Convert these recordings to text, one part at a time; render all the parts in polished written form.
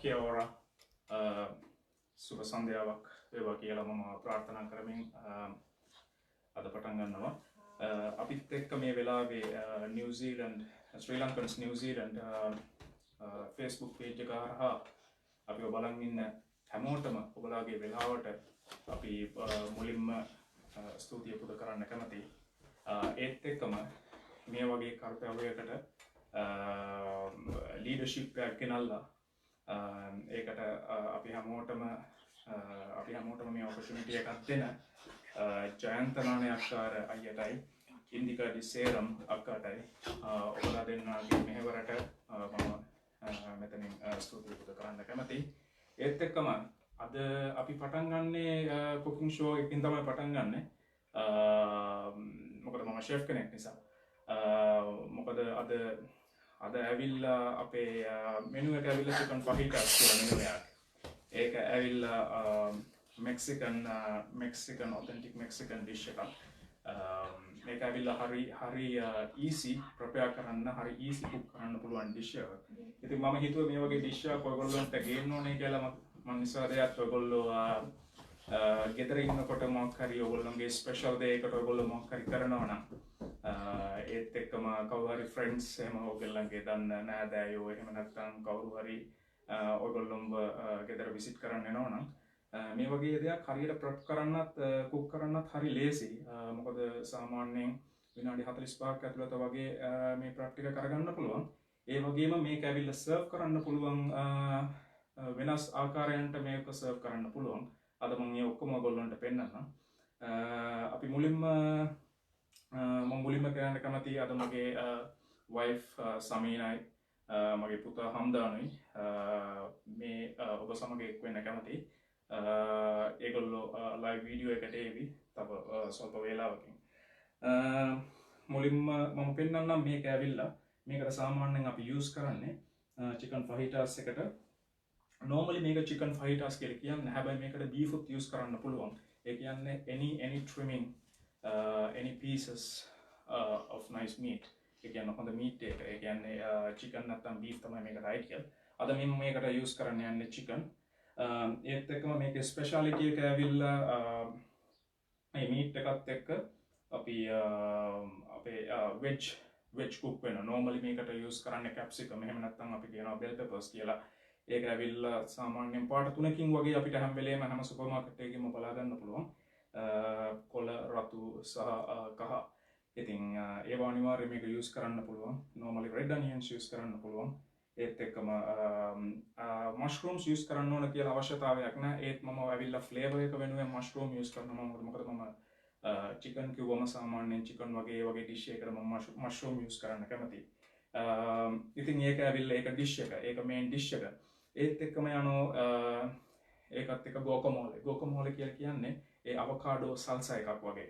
Kia ora. සුබ සන්ධ්‍යාවක් වේවා කියලා මම ප්‍රාර්ථනා කරමින් අද පටන් ගන්නවා. අපිත් එක්ක මේ වෙලාවේ නිව්සීලන්ඩ් ශ්‍රී ලංකන්ස් නිව්සීලන්ඩ් Facebook page එක හරහා අපිව බලන් ඉන්න හැමෝටම ඔබලාගේ වෙලාවට අපි මුලින්ම ස්තුතිය පුද කරන්න කැමතියි. ඒත් එක්කම මේ වගේ කර්තව්‍යයකට ලීඩර්ෂිප් එකක් ගෙනල්ලා ඒකට අපි හැමෝටම මේ ඔපචුනිටි එකක් දෙන ජයන්තනානේ අක්කාර අයියටයි ඉන්දිකා ඩිසේරම් අක්කාටයි ඔබලා දෙන්නාගේ මෙහෙවරට මම මෙතනින් ස්තුතිය පුද කරන්න කැමතියි. ඒත් එක්කම අද අපි පටන් ගන්නේ කුකින් ෂෝ එකකින් තමයි පටන් ගන්නෙ. මොකද මම ෂෙෆ් කෙනෙක් නිසා. මොකද අද ඇවිල්ලා අපේ මෙනු එක ඇවිල්ලා චිකන් ෆහිටාස් කියලා මෙනු එකක්. ඒක ඇවිල්ලා මෙක්සිකන් ඔතෙන්ටික් මෙක්සිකන් ඩිෂ් එකක්. මේක ඇවිල්ලා හරි ඊසි ප්‍රපෙයාර් කරන්න, හරි ඊසි කුක් කරන්න පුළුවන් ඩිෂ් එකක්. ඉතින් මම හිතුවා මේ වගේ ඩිෂ් එකක් ඔයගොල්ලන්ට ගේන්න ඕනේ කියලා. මම නිසාදයක් ඔයගොල්ලෝ ගෙදර ඉන්නකොට මොකක් හරි ඔයගොල්ලන්ගේ ස්පෙෂල් දේ එකට ඔයගොල්ලෝ මොකක් හරි කරනවා නම් ඒත් එක්කම කවුරු හරි ෆ්‍රෙන්ඩ්ස් එහෙම ඔයගොල්ලන්ගේ දන්න නෑදෑයෝ එහෙම නැත්නම් කවුරු හරි ඔයගොල්ලොන්ව ගෙදර විසිට් කරන්න එනවා නම් මේ වගේ දෙයක් හරියට ප්‍රෙප් කරන්නත් කුක් කරන්නත් හරි ලේසි. මොකද සාමාන්‍යයෙන් විනාඩි 45ක් ඇතුළත වගේ මේ ප්‍රෙප් ටික කරගන්න පුළුවන්. ඒ වගේම මේක ඇවිල්ලා සර්ව් කරන්න පුළුවන් වෙනස් ආකාරයන්ට මේක සර්ව් කරන්න පුළුවන්. අද මම මේ ඔක්කොම ඔයගොල්ලන්ට පෙන්නන්නම්. අපි මුලින්ම කියන්න කැමතියි අද මගේ වයිෆ් සමීනයි මගේ පුතා හම්දානුයි මේ ඔබ සමග එක් වෙන්න කැමතියි. ඒගොල්ලෝ ලයිව් වීඩියෝ එකට ඒවි තව ස්වල්ප වේලාවකින්. මුලින්ම මම පෙන්නන්නම් මේක ඇවිල්ලා මේකට සාමාන්‍යයෙන් අපි යූස් කරන්නේ චිකන් ෆහිටාස් එකට. normally මේක chicken fajitas කියලා කියන්නේ. හැබැයි මේකට beef උත් use කරන්න පුළුවන්. ඒ කියන්නේ any trimming any pieces of nice meat. ඒ කියන්නේ හොඳ meat එක. ඒ කියන්නේ chicken නැත්නම් beef තමයි මේකට ideal. අද මම මේකට use කරන්න යන්නේ chicken. ඒත් එක්කම මේකේ speciality එක ඇවිල්ලා මේ meat එකත් එක්ක අපි අපේ veg cook වෙනවා. normally මේකට use කරන්නේ capsicum. එහෙම නැත්නම් අපි කියනවා bell peppers කියලා. ඒක ඇවිල්ලා සාමාන්‍යයෙන් පාට තුනකින් වගේ අපිට හැම වෙලේම හැම සුපර් මාකට් එකකින්ම බලා ගන්න පුළුවන්. කොළ, රතු සහ කහ. ඉතින් ඒව අනිවාර්යයෙන් මේක යූස් කරන්න පුළුවන්. normally red onions යූස් කරන්න පුළුවන්. ඒත් එක්කම mushrooms යූස් කරන්න ඕන කියලා අවශ්‍යතාවයක් නැහැ. ඒත් මම ඇවිල්ලා flavor එක වෙනුවෙන් mushroom යූස් කරනවා. මොකද මම chicken කිව්වම සාමාන්‍යයෙන් chicken වගේ dish එකකට මම mushroom යූස් කරන්න කැමතියි. ඉතින් ඒක ඇවිල්ලා ඒක dish එක. ඒක main dish එක. ඒත් එක්කම යනෝ ඒකත් එක ගෝකමෝලේ කියලා කියන්නේ ඒ අවකාඩෝ සල්සා එකක් වගේ.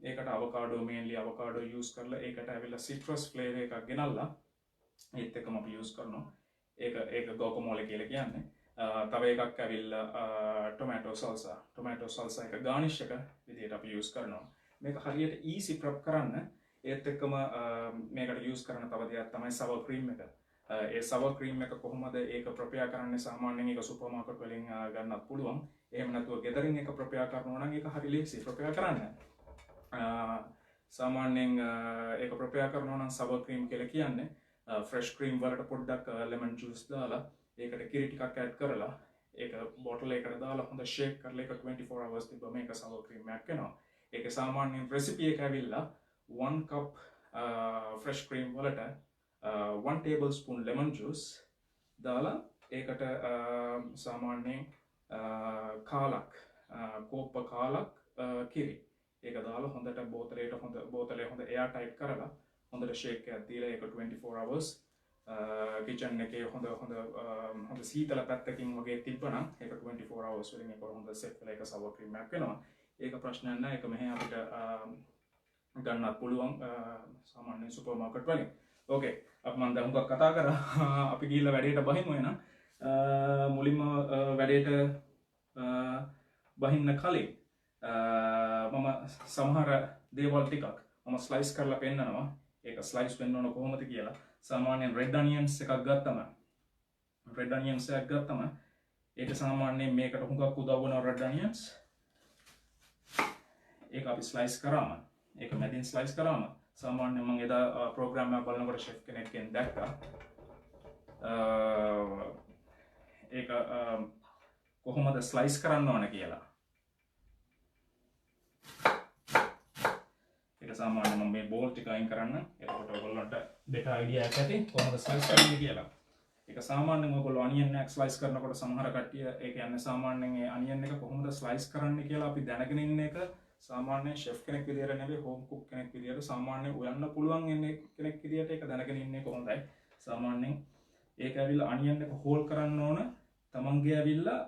ඒකට අවකාඩෝ mainly අවකාඩෝ use කරලා ඒකට ඇවිල්ලා citrus flavor එකක් ගෙනල්ලා ඒත් එක්කම අපි use කරනවා. ඒක ගෝකමෝලේ කියලා කියන්නේ. තව එකක් ඇවිල්ලා tomato salsa එක garnish එක විදිහට අපි use කරනවා. මේක හරියට easy prep කරන්න. ඒත් එක්කම මේකට use කරන තව දෙයක් තමයි sour cream එක. ඒ sour cream එක කොහොමද ඒක ප්‍රපෙයාර් කරන්නේ? සාමාන්‍යයෙන් ඒක සුපර් මාකට් වලින් ගන්නත් පුළුවන්. එහෙම නැතුව ගෙදරින් ඒක ප්‍රපෙයාර් කරනවා නම් ඒක හරි ලේසි ප්‍රපෙයාර් කරන්න. සාමාන්‍යයෙන් ඒක ප්‍රපෙයාර් කරනවා නම් sour cream කියලා කියන්නේ fresh cream වලට පොඩ්ඩක් lemon juice දාලා ඒකට කිරි ටිකක් add කරලා ඒක බෝටල් එකකට දාලා හොඳ shake කරලා ඒක 24 hours තිබ්බම මේක sour cream එකක් වෙනවා. ඒකේ සාමාන්‍යයෙන් recipe එක ඇවිල්ලා 1 cup fresh cream වලට 1 tablespoon lemon juice දාලා ඒකට සාමාන්‍යයෙන් කාලක් කෝප්ප කාලක් කිරි ඒක දාලා හොඳට බෝතලේ හොඳ air tight කරලා හොඳට shake එකක් දීලා ඒක 24 hours kitchen එකේ හොඳ සීතල පැත්තකින් වගේ තිබ්බනම් ඒක 24 hours වලින් ඒක හොඳ set වෙලා ඒක sour cream එකක් වෙනවා. ඒක ප්‍රශ්නයක් නෑ. ඒක මෙහෙ අපිට ගන්නත් පුළුවන් සාමාන්‍ය සුපර් මාකට් වලින්. ඕකේ, අපි මම දැන් හුඟක් කතා කරා. අපි ගිහිල්ලා වැඩේට බහිමු එහෙනම්. මුලින්ම වැඩේට බහින්න කලින් මම සමහර දේවල් ටිකක් මම ස්ලයිස් කරලා පෙන්නනවා. ඒක ස්ලයිස් වෙන්න ඕන කොහොමද කියලා. සාමාන්‍යයෙන් red onions එකක් ගත්තම රෙඩ් අනියන්ස් එකක් ගත්තම ඒක සාමාන්‍යයෙන් මේකට හුඟක් උදව් වෙනවා රෙඩ් අනියන්ස්. ඒක අපි ස්ලයිස් කරාම ඒක මැදින් ස්ලයිස් කරාම සාමාන්‍යයෙන් මම එදා ප්‍රෝග්‍රෑම් එක බලනකොට ෂෙෆ් කෙනෙක්ගෙන් දැක්කා ඒක කොහොමද ස්ලයිස් කරන්න ඕන කියලා. ඒක සාමාන්‍යයෙන් මම මේ බෝල් ටික අයින් කරන්න. එතකොට ඔයගොල්ලන්ට බෙටර් අයිඩියා එකක් ඇති කොහොමද ස්ලයිස් කරන්නේ කියලා. ඒක සාමාන්‍යයෙන් ඔයගොල්ලෝ අනියන් එකක් ස්ලයිස් කරනකොට සමහර කට්ටිය ඒ කියන්නේ සාමාන්‍යයෙන් ඒ අනියන් එක කොහොමද ස්ලයිස් කරන්න කියලා අපි දැනගෙන ඉන්න එක සාමාන්‍යයෙන් ෂෙෆ් කෙනෙක් විදියට නෙවෙයි හෝම් කුක් කෙනෙක් විදියට සාමාන්‍යයෙන් උයන්න පුළුවන් ඉන්නේ කෙනෙක් විදියට ඒක දැනගෙන ඉන්නේ කොහොමදයි. සාමාන්‍යයෙන් ඒක ඇවිල්ලා අනියන් එක හෝල් කරන්න ඕන තමන්ගේ ඇවිල්ලා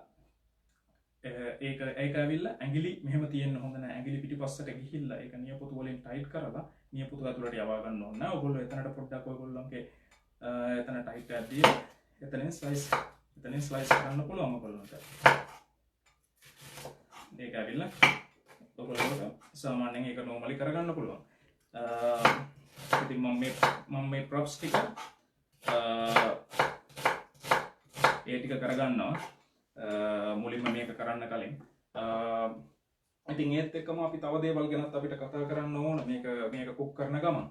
ඒක ඇවිල්ලා ඇඟිලි මෙහෙම තියෙන්න හොඳ නැහැ. ඇඟිලි පිටිපස්සට ගිහිල්ලා ඒක නියපොතු වලින් ටයිට් කරලා නියපොතු ඇතුළට යවා ගන්න ඕන නෑ. ඔයගොල්ලෝ එතනට පොඩ්ඩක් ඔයගොල්ලන්ගේ එතන ටයිට් එකක් දීලා එතනින් ස්ලයිස් කරන්න පුළුවන් ඔයගොල්ලන්ට. ඒක ඇවිල්ලා ඔයගොල්ලෝ සාමාන්‍යයෙන් ඒක නෝමලි කරගන්න පුළුවන්. ඉතින් මම මේ ප්‍රොප්ස් ටික ඒ ටික කරගන්නවා මුලින්ම මේක කරන්න කලින්. ඉතින් ඒත් එක්කම අපි තව දේවල් ගැනත් අපිට කතා කරන්න ඕන මේක කුක් කරන ගමන්.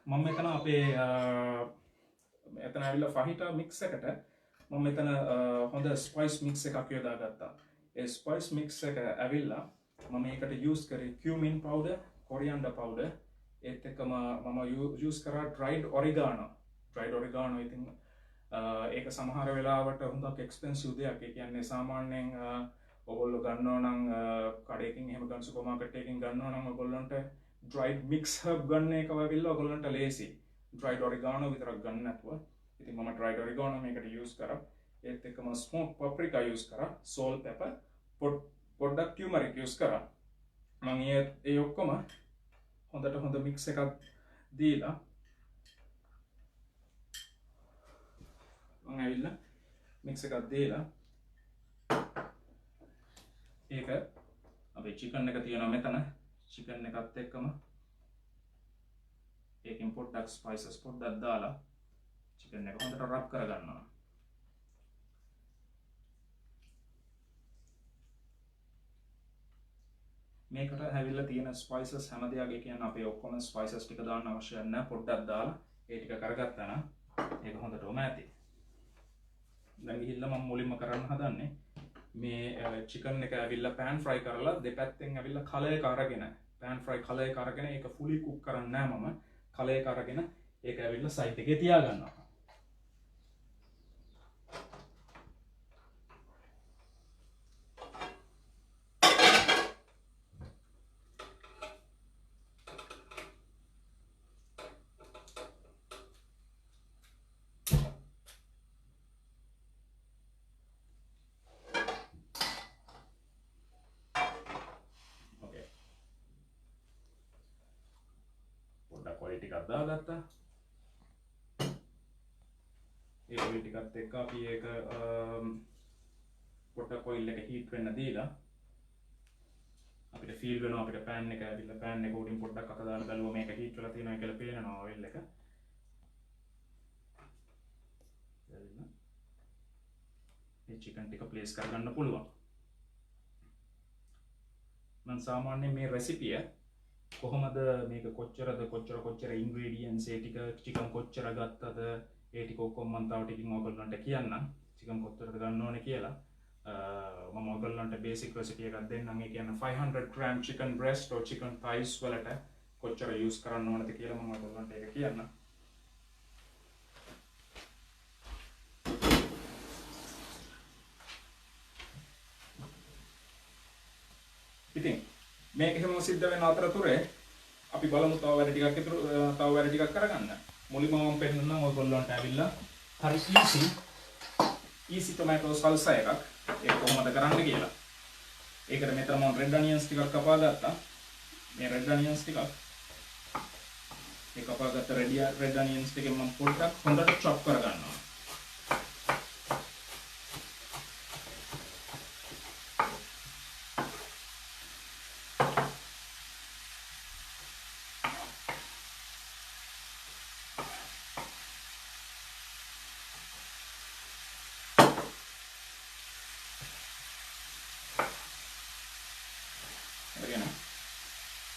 මම මෙතන අපේ එතන ඇවිල්ලා ෆහිටා මික්ස් එකට මම මෙතන හොඳ ස්පයිස් මික්ස් එකක් යොදාගත්තා. ඒ ස්පයිස් මික්ස් එක ඇවිල්ලා මම ඒකට යූස් කරේ cumin powder, coriander powder, ඒත් එක්කම මම යූස් කරා dried oregano. ඉතින් ඒක සමහර වෙලාවට හුඟක් එක්ස්පෙන්සිව් දෙයක්. ඒ කියන්නේ සාමාන්‍යයෙන් ඔයගොල්ලෝ ගන්නවා නම් කඩේකින් එහෙම ගන්න සුපර් මාකට් එකකින් ගන්නවා නම් ඔයගොල්ලන්ට dried mix herb ගන්න එක වෙවිලා ඔයගොල්ලන්ට ලේසි. dried oregano විතරක් ගන්න නැතුව. ඉතින් මම dried oregano මේකට යූස් කරා. ඒත් එක්කම smoked paprika යූස් කරා, salt pepper, පොඩ්ඩක් turmeric යූස් කරා. මම ඒ ඔක්කොම හොඳ මික්ස් එකක් දීලා මම ඇවිල්ලා මික්ස් එකක් දීලා ඒක අපේ චිකන් එක තියෙනවා මෙතන. චිකන් එකත් එක්කම ඒකෙන් පොඩ්ඩක් ස්පයිසස් පොඩ්ඩක් දාලා චිකන් එක හොඳට රබ් කරගන්නවා. මේකට හැවිල්ලා තියෙන ස්පයිසස් හැම දෙයක්ගේ කියන්නේ අපේ ඔක්කොම ස්පයිසස් ටික දාන්න අවශ්‍ය නැහැ. පොඩ්ඩක් දාලා ඒ ටික කරගත්තා නම් ඒක හොඳටම ඇති. දැන් ගිහිල්ලා මම මුලින්ම කරන්න හදන්නේ මේ චිකන් එක ඇවිල්ලා pan fry කරලා දෙපැත්තෙන් ඇවිල්ලා කලර් එක අරගෙන pan fry කලර් එක අරගෙන ඒක fully cook කරන්නේ නැහැ මම. කලර් එක අරගෙන ඒක ඇවිල්ලා සයිඩ් එකේ තියා ගන්නවා. ටිකක් දාගත්තා. ඒ ඔයිල් ටිකත් එක්ක අපි ඒක පොඩ්ඩක් ඔයිල් එක හීට් වෙන්න දීලා අපිට ෆීල් වෙනවා අපිට pan එක ඇවිල්ලා pan එක උඩින් පොඩ්ඩක් අත දාලා බලුවා මේක හීට් වෙලා තියෙනවා කියලා පේනවා ඔයිල් එක. ඇවිල්ලා මේ චිකන් ටික ප්ලේස් කරගන්න පුළුවන්. මම සාමාන්‍යයෙන් මේ රෙසිපිය කොහොමද මේක කොච්චර ඉන්ග්‍රීඩියන්ට්ස් ඒ ටික චිකන් කොච්චර ගත්තද ඒ ටික ඔක්කොම මම තව ටිකකින් ඔයගොල්ලන්ට කියන්නම් චිකන් කොච්චරද ගන්න ඕනේ කියලා. මම ඔයගොල්ලන්ට බේසික් රෙසිපි එකක් දෙන්නම්. ඒ කියන්නේ 500 gram chicken breast or chicken thighs වලට කොච්චර යූස් කරන්න ඕනද කියලා මම ඔයගොල්ලන්ට ඒක කියන්නම්. ඉතින් මේක හැම සිද්ධ වෙන අතරතුරේ අපි බලමු තව වැඩ ටිකක් කරගන්න. මුලින්ම මම පෙන්නන්නම් ඔයගොල්ලන්ට ඇවිල්ලා හරි easy tomato salsa එකක් ඒක කොහොමද කරන්න කියලා. ඒකට මෙතන මම red onions ටිකක් කපා ගත්තා. මේ red onions ටිකක් ඒ කපාගත්ත red onions ටිකෙන් මම පොඩ්ඩක් හොඳට chop කරගන්නවා.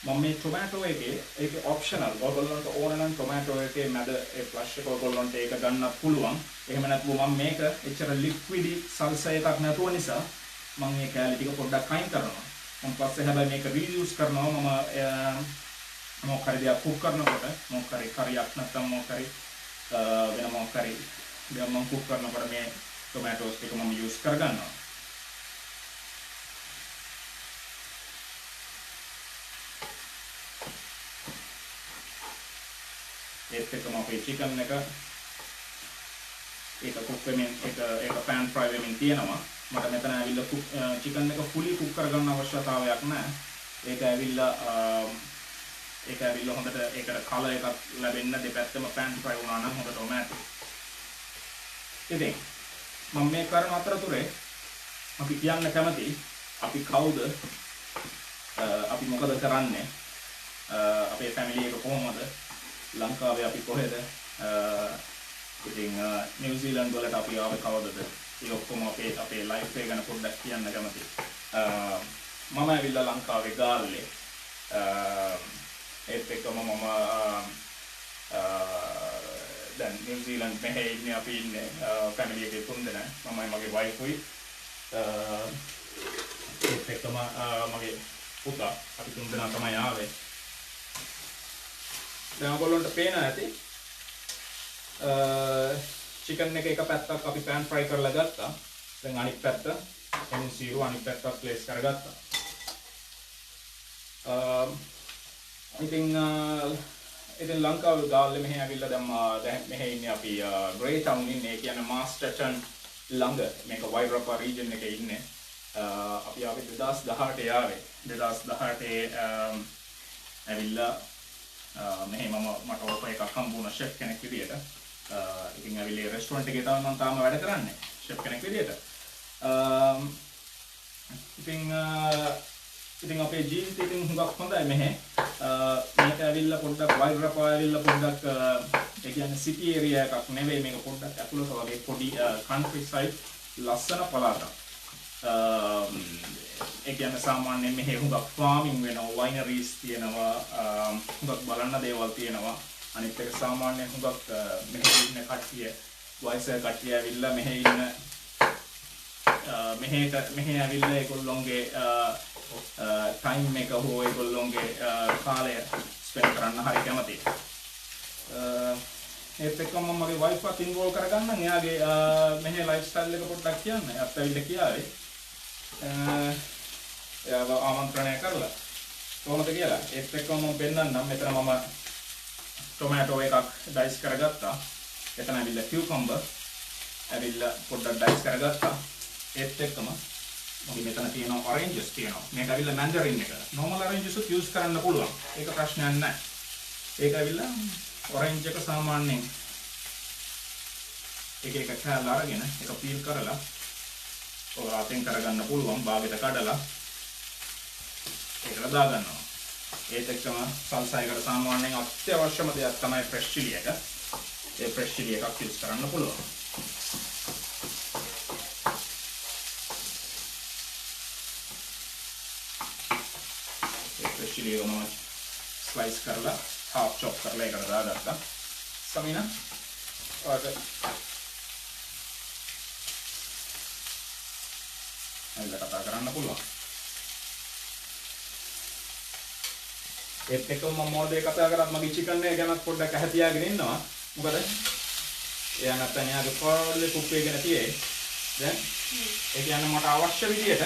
මම මේ ටොමැටෝ එකේ ඒක ඔප්ෂනල්. ඔයගොල්ලන්ට ඕන නම් ටොමැටෝ එකේ මැද ඒ ෆ්ලෂ් එක ඔයගොල්ලන්ට ඒක ගන්නත් පුළුවන්. එහෙම නැත්නම් මම මේක එච්චර ලික්විඩි සල්සා එකක් නැතුව නිසා මම මේ කැලි ටික පොඩ්ඩක් අයින් කරනවා. මම පස්සේ හැබැයි මේක රීයුස් කරනවා. මම මොකක් හරි දෙයක් කුක් කරනකොට මොකක් හරි කරියක් නැත්නම් මොකක් හරි වෙන මොකක් හරි දෙයක් මම කුක් කරනකොට මේ ටොමැටෝස් ටික මම යූස් කරගන්නවා. ඒත් එක්කම අපේ චිකන් එක ඒක කුක් වෙමින් ඒක pan fry වෙමින් තියෙනවා. මට මෙතන ඇවිල්ලා චිකන් එක fully cook කරගන්න අවශ්‍යතාවයක් නැහැ. ඒක ඇවිල්ලා හොඳට ඒකට කලර් එකක් ලැබෙන්න දෙපැත්තම pan fry වුණා නම් හොඳටම ඇති. ඉතින් මම මේ කරන අතරතුරේ අපි කියන්න කැමති අපි කවුද අපි මොකද කරන්නේ අපේ ෆැමිලි එක කොහොමද ලංකාවේ අපි කොහෙද ඉතින් නිව්සීලන්ත වලට අපි ආවේ කවදද ඒ ඔක්කොම අපේ ලයිෆ් එක ගැන පොඩ්ඩක් කියන්න කැමති. මම ඇවිල්ලා ලංකාවේ ගාල්ලේ ඒත් එක්කම මම දැන් නිව්සීලන්ත මෙහෙ ඉන්නේ අපි ඉන්නේ ෆැමිලි එකේ තුන්දෙනා. මමයි මගේ වයිෆුයි ඒත් එක්කම මගේ පුතා අපි තුන්දෙනා තමයි ආවේ. දැන් ඔයගොල්ලන්ට පේනවා ඇති චිකන් එක පැත්තක් අපි pan fry කරලා ගත්තා. දැන් අනිත් පැත්ත M0 අනිත් පැත්තට ප්ලේස් කරගත්තා. ඉතින් ලංකාවේ ගාල්ලේ මෙහෙ ඇවිල්ලා දැන් මෙහෙ ඉන්නේ අපි ග්‍රේ ටවුන් ඉන්නේ. ඒ කියන්නේ මාස්ටර්ටන් ළඟ මේක වයිරපා රීජන් එකේ ඉන්නේ. අපි ආවේ 2018 ආවේ. 2018 ඇවිල්ලා මෙහෙ මට ඔෆර් එකක් හම්බුණා ෂෙෆ් කෙනෙක් විදියට. ඉතින් ඇවිල්ලා රෙස්ටොරන්ට් එකේ තමයි මම තාම වැඩ කරන්නේ ෂෙෆ් කෙනෙක් විදියට. ඉතින් අපේ ජීවිතේ ඉතින් හුඟක් හොඳයි මෙහෙ. මේක ඇවිල්ලා පොඩ්ඩක් වයිරපා ඇවිල්ලා පොඩ්ඩක් ඒ කියන්නේ සිටි ඒරියා එකක් නෙවෙයි මේක පොඩ්ඩක් ඇතුළත වගේ පොඩි කන්ට්‍රි සයිඩ් ලස්සන පළාතක්. ඒ කියන්නේ සාමාන්‍යයෙන් මෙහෙ හුඟක් ෆාමින් වෙනවා, වයිනරීස් තියෙනවා, හුඟක් බලන්න දේවල් තියෙනවා. අනිත් එක සාමාන්‍යයෙන් හුඟක් මෙහෙ ඉන්න කට්ටිය වයසක කට්ටිය ඇවිල්ලා මෙහෙ ඉන්න මෙහෙ ඇවිල්ලා ඒගොල්ලොන්ගේ ටයිම් එක හෝ ඒගොල්ලොන්ගේ කාලය ස්පෙන්ඩ් කරන්න හරි කැමතියි. ඒත් එක්කම මම මගේ වයිෆ්වත් ඉන්වෝල්ව් කරගන්නම්. එයාගේ මෙහෙ ලයිෆ් ස්ටයිල් එක පොඩ්ඩක් කියන්න. එයාත් ඇවිල්ලා කියාවේ. එයාව ආමන්ත්‍රණය කරලා කොහොමද කියලා. ඒත් එක්කම මම පෙන්නන්නම්. මෙතන මම ටොමැටෝ එකක් ඩයිස් කරගත්තා. එතන ඇවිල්ලා කියුකම්බර් ඇවිල්ලා පොඩ්ඩක් ඩයිස් කරගත්තා. ඒත් එක්කම මගේ මෙතන තියෙනවා ඔරෙන්ජස් තියෙනවා. මේක ඇවිල්ලා මැන්ඩරින් එක. normal oranges උත් use කරන්න පුළුවන්. ඒක ප්‍රශ්නයක් නැහැ. ඒක ඇවිල්ලා ඔරෙන්ජ් එක සාමාන්‍යයෙන් එක කෑල්ල අරගෙන ඒක පීල් කරලා ඔය අතෙන් කරගන්න පුළුවන්. බාගෙට කඩලා ඒකට දාගන්නවා. ඒත් එක්කම සල්සා එකට සාමාන්‍යයෙන් අත්‍යවශ්‍යම දෙයක් තමයි ෆ්‍රෙෂ් චිලි එක. ඒ ෆ්‍රෙෂ් චිලි එකක් use කරන්න පුළුවන්. chili එක මම ස්ලයිස් කරලා half chop කරලා ඒකට දාගත්තා. සමිනා ඔයාලට අයිලා කතා කරන්න පුළුවන්. ඒත් එක්කම මම මොකද කතා කරත් මගේ චිකන් එක ගැන පොඩ්ඩක් අහ තියාගෙන ඉන්නවා. මොකද එයා නැත්තම් එයාගේ ෆෝල්ලේ කුක් වෙගෙන තියෙයි. දැන් ඒ කියන්නේ මට අවශ්‍ය විදියට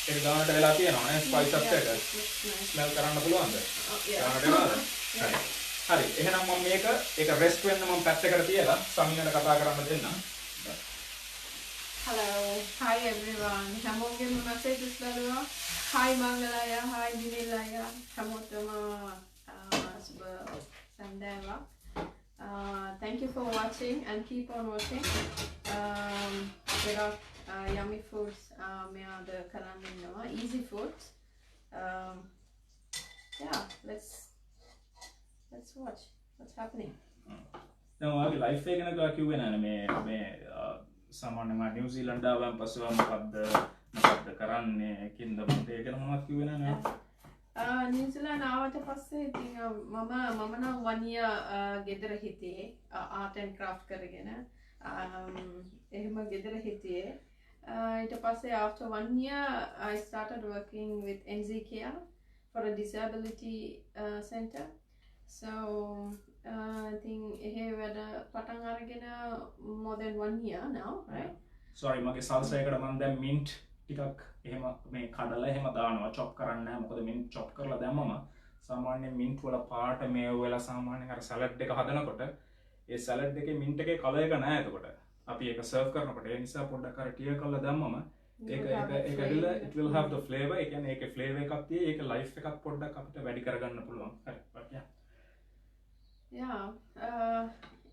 ඒක ගානට වෙලා තියෙනවා නේ ස්පයිස් අප් එක. ස්මෙල් කරන්න පුළුවන්ද? ගානට වෙනවද? හරි. එහෙනම් මම මේක ඒක රෙස්ට් වෙන්න මම පැත්තකට තියලා සමිනට කතා කරන්න දෙන්නම්. Hello. Hi everyone. හැමෝගෙම messages බලනවා. Hi Mangalaya. Hi Dinilaya. හැමෝටම සුබ සන්දෑවක්. Thank you for watching and keep on watching. There are yummy foods. මෙයාද කරන්න ඉන්නවා. Easy foods. Yeah, let's watch what's happening. දැන් ඔයාගේ ලයිෆ් එක ගැන ඔයා කිව්වේ නෑනේ මේ සාමාන්‍යයෙන් මම නිව්සීලන්ත ආවම පස්සේ මොකද්ද කරන්නේ කින්ද මොකද ඒ ගැන මොනවද කිව්වේ නෑ. නිව්සිලන්ත ආවට පස්සේ ඉතින් මම නම් 1 year ගෙදර හිටියේ art and craft කරගෙන එහෙම ගෙදර හිටියේ ඊට පස්සේ after 1 year I started working with NZ Care for a disability center so I think එහෙ වැඩ පටන් අරගෙන more than 1 year now right sorry මගේ සල්සා එකට මම දැන් mint ටිකක් එහෙම මේ කඩලා එහෙම දානවා chop කරන්නේ නැහැ මොකද mint chop කරලා දැම්මම සාමාන්‍යයෙන් mint වල පාට මේ වෙලා සාමාන්‍යයෙන් අර salad එක හදනකොට ඒ salad එකේ mint එකේ color එක නැහැ එතකොට අපි ඒක serve කරනකොට ඒ නිසා පොඩ්ඩක් අර ටියර් කරලා දැම්මම ඒක ඇදලා it will have the flavor ඒ කියන්නේ ඒකේ flavor එකක් තියෙයි ඒක life එකක් පොඩ්ඩක් අපිට වැඩි කරගන්න පුළුවන් හරි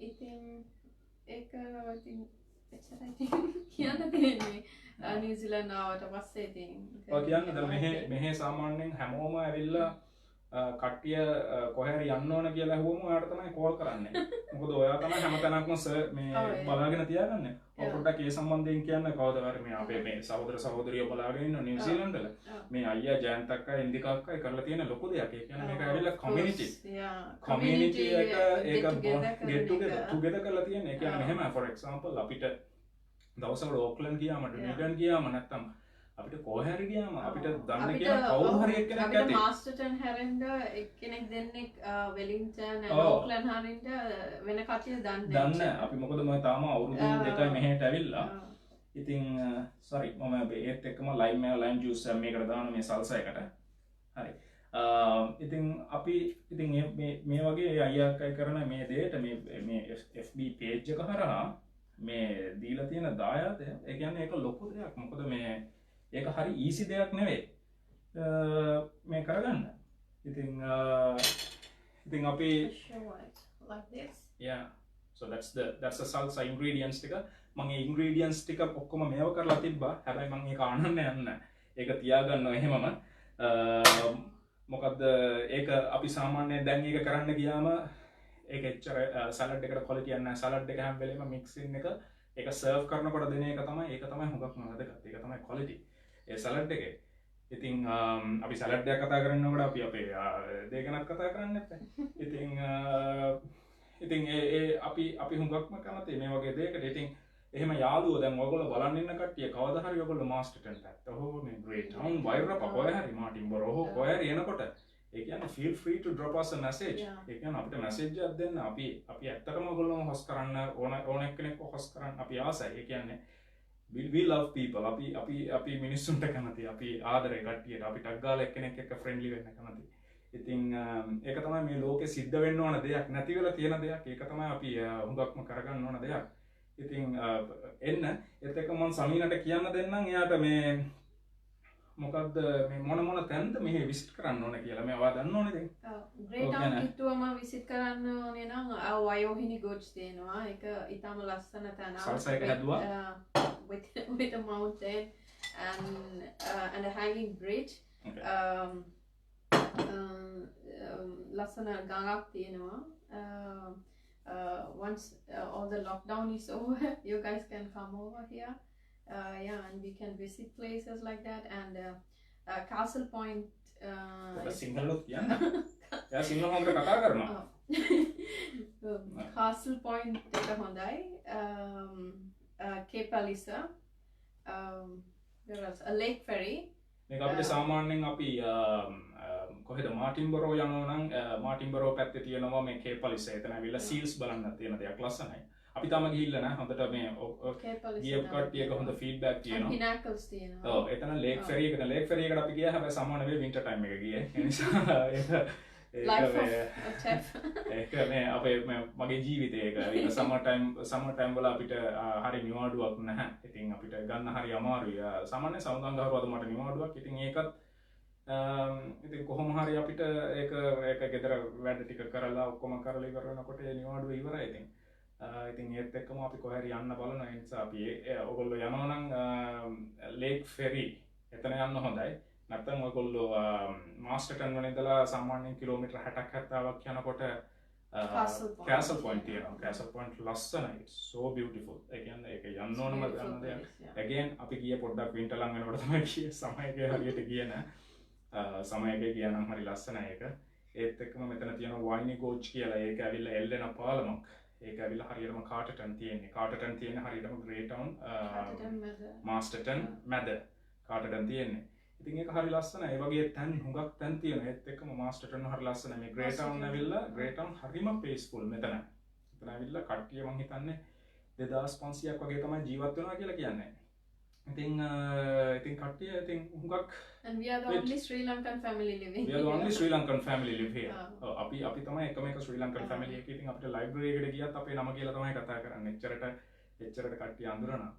ඉතින් ඒක ඉතින් එච්චරයි කියන්න තියෙන්නේ නිව්සිලන්ත ආවට පස්සේ ඉතින් ඔය කියන්නේ දැන් මෙහෙ සාමාන්‍යයෙන් හැමෝම ඇවිල්ලා කට්ටිය කොහේ හරි යන්න ඕන කියලා අහුවම ඔයාට තමයි කෝල් කරන්නේ. මොකද ඔයා තමයි හැමතැනක්ම මේ බලාගෙන තියාගන්නේ. ඔය පොඩ්ඩක් ඒ සම්බන්ධයෙන් කියන්න කවුද මේ අපේ මේ සහෝදර සහෝදරියෝ බලාගෙන ඉන්න නිව්සිලන්ත වල. මේ අයියා ජයන්ත අක්කා ඉන්දිකා අක්කා කරලා තියෙන ලොකු දෙයක්. ඒ කියන්නේ මේක ඇවිල්ලා community එක get together කරලා තියෙන. ඒ කියන්නේ මෙහෙම for example අපිට දවසකට ඕක්ලන්ඩ් ගියාම ඩුනිටන් ගියාම නැත්තම් අපිට කොහරි ගියාම අපිට දන්න කියන කවුරු හරි එක්කෙනෙක් ඇති මාස්ටර්ටන් හැරෙන්න එක්කෙනෙක් දෙන්නෙක් වෙලින්ටන් ඕක්ලන්ඩ් හරින්ට වෙන කටිය දන්නේ අපි මොකද මම තාම අවුරුදු දෙකයි මෙහෙට ඇවිල්ලා ඉතින් sorry මම ඒත් එක්කම ලයිම් ජූස් මේකට දාන මේ සල්සා එකට හරි ඉතින් අපි ඉතින් මේ වගේ අයියා අක්කයි කරන මේ දෙයට මේ FB page එක හරහා මේ දීලා තියෙන දායාදය ඒ කියන්නේ ඒක ලොකු දෙයක් මොකද මේ ඒක හරි easy දෙයක් නෙවෙයි මේ කරගන්න ඉතින් අපි like this yeah so that's the salsa ingredients ටික මම ඒ ingredients ටික ඔක්කොම මේව කරලා තිබ්බා හැබැයි මම ඒක අනන්න යන්න ඒක තියාගන්නවා එහෙමම මොකද ඒක අපි සාමාන්‍යයෙන් දැන් ඒක කරන්න ගියාම ඒක එච්චර සලාඩ් එකට quality එක නැහැ සලාඩ් එක හැම වෙලේම mixing එක ඒක serve කරනකොට දෙන එක තමයි හුඟක්ම වැදගත් ඒක තමයි quality ඒ සලාඩ් එකේ ඉතින් අපි සලාඩ් එකක් කතා කරනකොට අපි අපේ දෙකනක් කතා කරන්නේ නැත්නම් ඉතින් අපි හුඟක්ම කැමති මේ වගේ දෙයකට ඉතින් එහෙම යාළුවෝ දැන් ඔයගොල්ලෝ බලන් ඉන්න කට්ටිය කවදා හරි ඔයගොල්ලෝ මාස්ටර්ටන් පැත්ත හෝ මේ ග්‍රේට් ටවුන් වෛරප කොහේ හරි මාටින්බරෝ හෝ කොහේ හරි එනකොට ඒ කියන්නේ feel free to drop us a message ඒ කියන්නේ අපිට message එකක් දෙන්න අපි ඇත්තටම ඔයගොල්ලෝම host කරන්න ඕන එක්කෙනෙක්ව host කරන්න අපි ආසයි ඒ කියන්නේ we love people අපි මිනිස්සුන්ට කැමති අපි ආදරේ කට්ටියට අපි ටග් ගාලා එක්කෙනෙක් එක්ක friendly වෙන්න කැමති ඉතින් ඒක තමයි මේ ලෝකෙ සිද්ධ වෙන්න ඕන දෙයක් නැති වෙලා තියෙන දෙයක් ඒක තමයි අපි හුඟක්ම කරගන්න ඕන දෙයක් ඉතින් එන්න ඒත් එක මම සමීනට කියන්න දෙන්නම් එයාට මේ මොකක්ද මේ මොන තැනද මෙහෙ විසිට් කරන්න ඕන කියලා මේ ඔයා දන්න ඕනේ දැන් ග්‍රේට් ටවුන් කිට්ටුවම විසිට් කරන්න ඕනේ නම් වයෝහිනි ගොඩ්ස් තියෙනවා ඒක ඊටම ලස්සන තැනක් සල්සා එක හැදුවා with a mountain and a hanging bridge ලස්සන ගඟක් තියෙනවා once all the lockdown is over you guys can come over here and we can visit places like that and Castle Point සිංහලොත් කියන්න එයා සිංහල හොඳට කතා කරනවා Castle Point එක හොඳයි Cape Elisa there was a lake ferry මේක අපිට සාමාන්‍යයෙන් අපි කොහෙද මාටින්බරෝ යනවා නම් මාටින්බරෝ පැත්තේ තියෙනවා මේ Cape Elisa එතන ඇවිල්ලා සීල්ස් බලන්න තියෙන දෙයක් ලස්සනයි අපි තාම ගිහිල්ලා නැහැ හොඳට මේ ගියප් කට්ටියක හොඳ ෆීඩ්බැක් තියෙනවා පිනාකල්ස් තියෙනවා ඔව් එතන ලේක් ෆෙරි එකකට ලේක් ෆෙරි එකට අපි ගියා හැබැයි සම්මාන නෙවෙයි වින්ටර් ටයිම් එක ගියේ ඒ නිසා ඒක මේ අපේ මගේ ජීවිතේ ඒක සමර් ටයිම් වල අපිට හරි නිවාඩුවක් නැහැ ඉතින් අපිට ගන්න හරි අමාරුයි සාමාන්‍ය සමුදාංගහරුවද මට නිවාඩුවක් ඉතින් ඒකත් ඉතින් කොහොම හරි අපිට ඒක ගෙදර වැඩ ටික කරලා ඔක්කොම කරලා ඉවර වෙනකොට ඒ නිවාඩුව ඉවරයි ඉතින් ඒත් එක්කම අපි කොහේ හරි යන්න බලනවා ඒ නිසා අපි ඔයගොල්ලෝ යනවා නම් ලේක් ෆෙරි එතන යන්න හොඳයි නැත්නම් ඔයගොල්ලෝ මාස්ටර්ටන් වල ඉඳලා සාමාන්‍යයෙන් කිලෝමීටර් 60ක් 70ක් යනකොට Castle Point තියෙනවා Castle Point ලස්සනයි it's so beautiful ඒ කියන්නේ ඒක යන්න ඕනම දෙයක් again අපි ගියේ පොඩ්ඩක් වින්ටර් ලඟ වෙනකොට තමයි ගියේ සමයක හරියට ගියේ නෑ සමයක කියනම් හරි ලස්සනයි ඒක. ඒත් එක්කම මෙතන තියෙන වයිනි ගෝච් කියලා ඒක ඇවිල්ලා එල්ලෙන පාලමක්. ඒක ඇවිල්ලා හරියටම කාටටන් තියෙන්නේ. කාටටන් තියෙන හරියටම ග්‍රේ ටවුන් මාස්ටර්ටන් මැද කාටටන් තියෙන්නේ. ඉතින් ඒක හරි ලස්සනයි. ඒ වගේ තැන් හුඟක් තැන් තියෙනවා. ඒත් එක්කම මාස්ටර්ටන් හරි ලස්සනයි. මේ ග්‍රේ ටවුන් ඇවිල්ලා ග්‍රේ ටවුන් හරිම පීස්ෆුල් මෙතන. මෙතන ඇවිල්ලා කට්ටිය මං හිතන්නේ 2500ක් වගේ තමයි ජීවත් වෙනවා කියලා කියන්නේ. ඉතින් කට්ටිය ඉතින් හුඟක් and we are the only Sri Lankan family living we are the only Sri Lankan family live here. අපි තමයි එකම එක Sri Lankan family එක. ඉතින් අපිට library එකට ගියත් අපේ නම කියලා තමයි කතා කරන්නේ. එච්චරට කට්ටිය අඳුරනවා.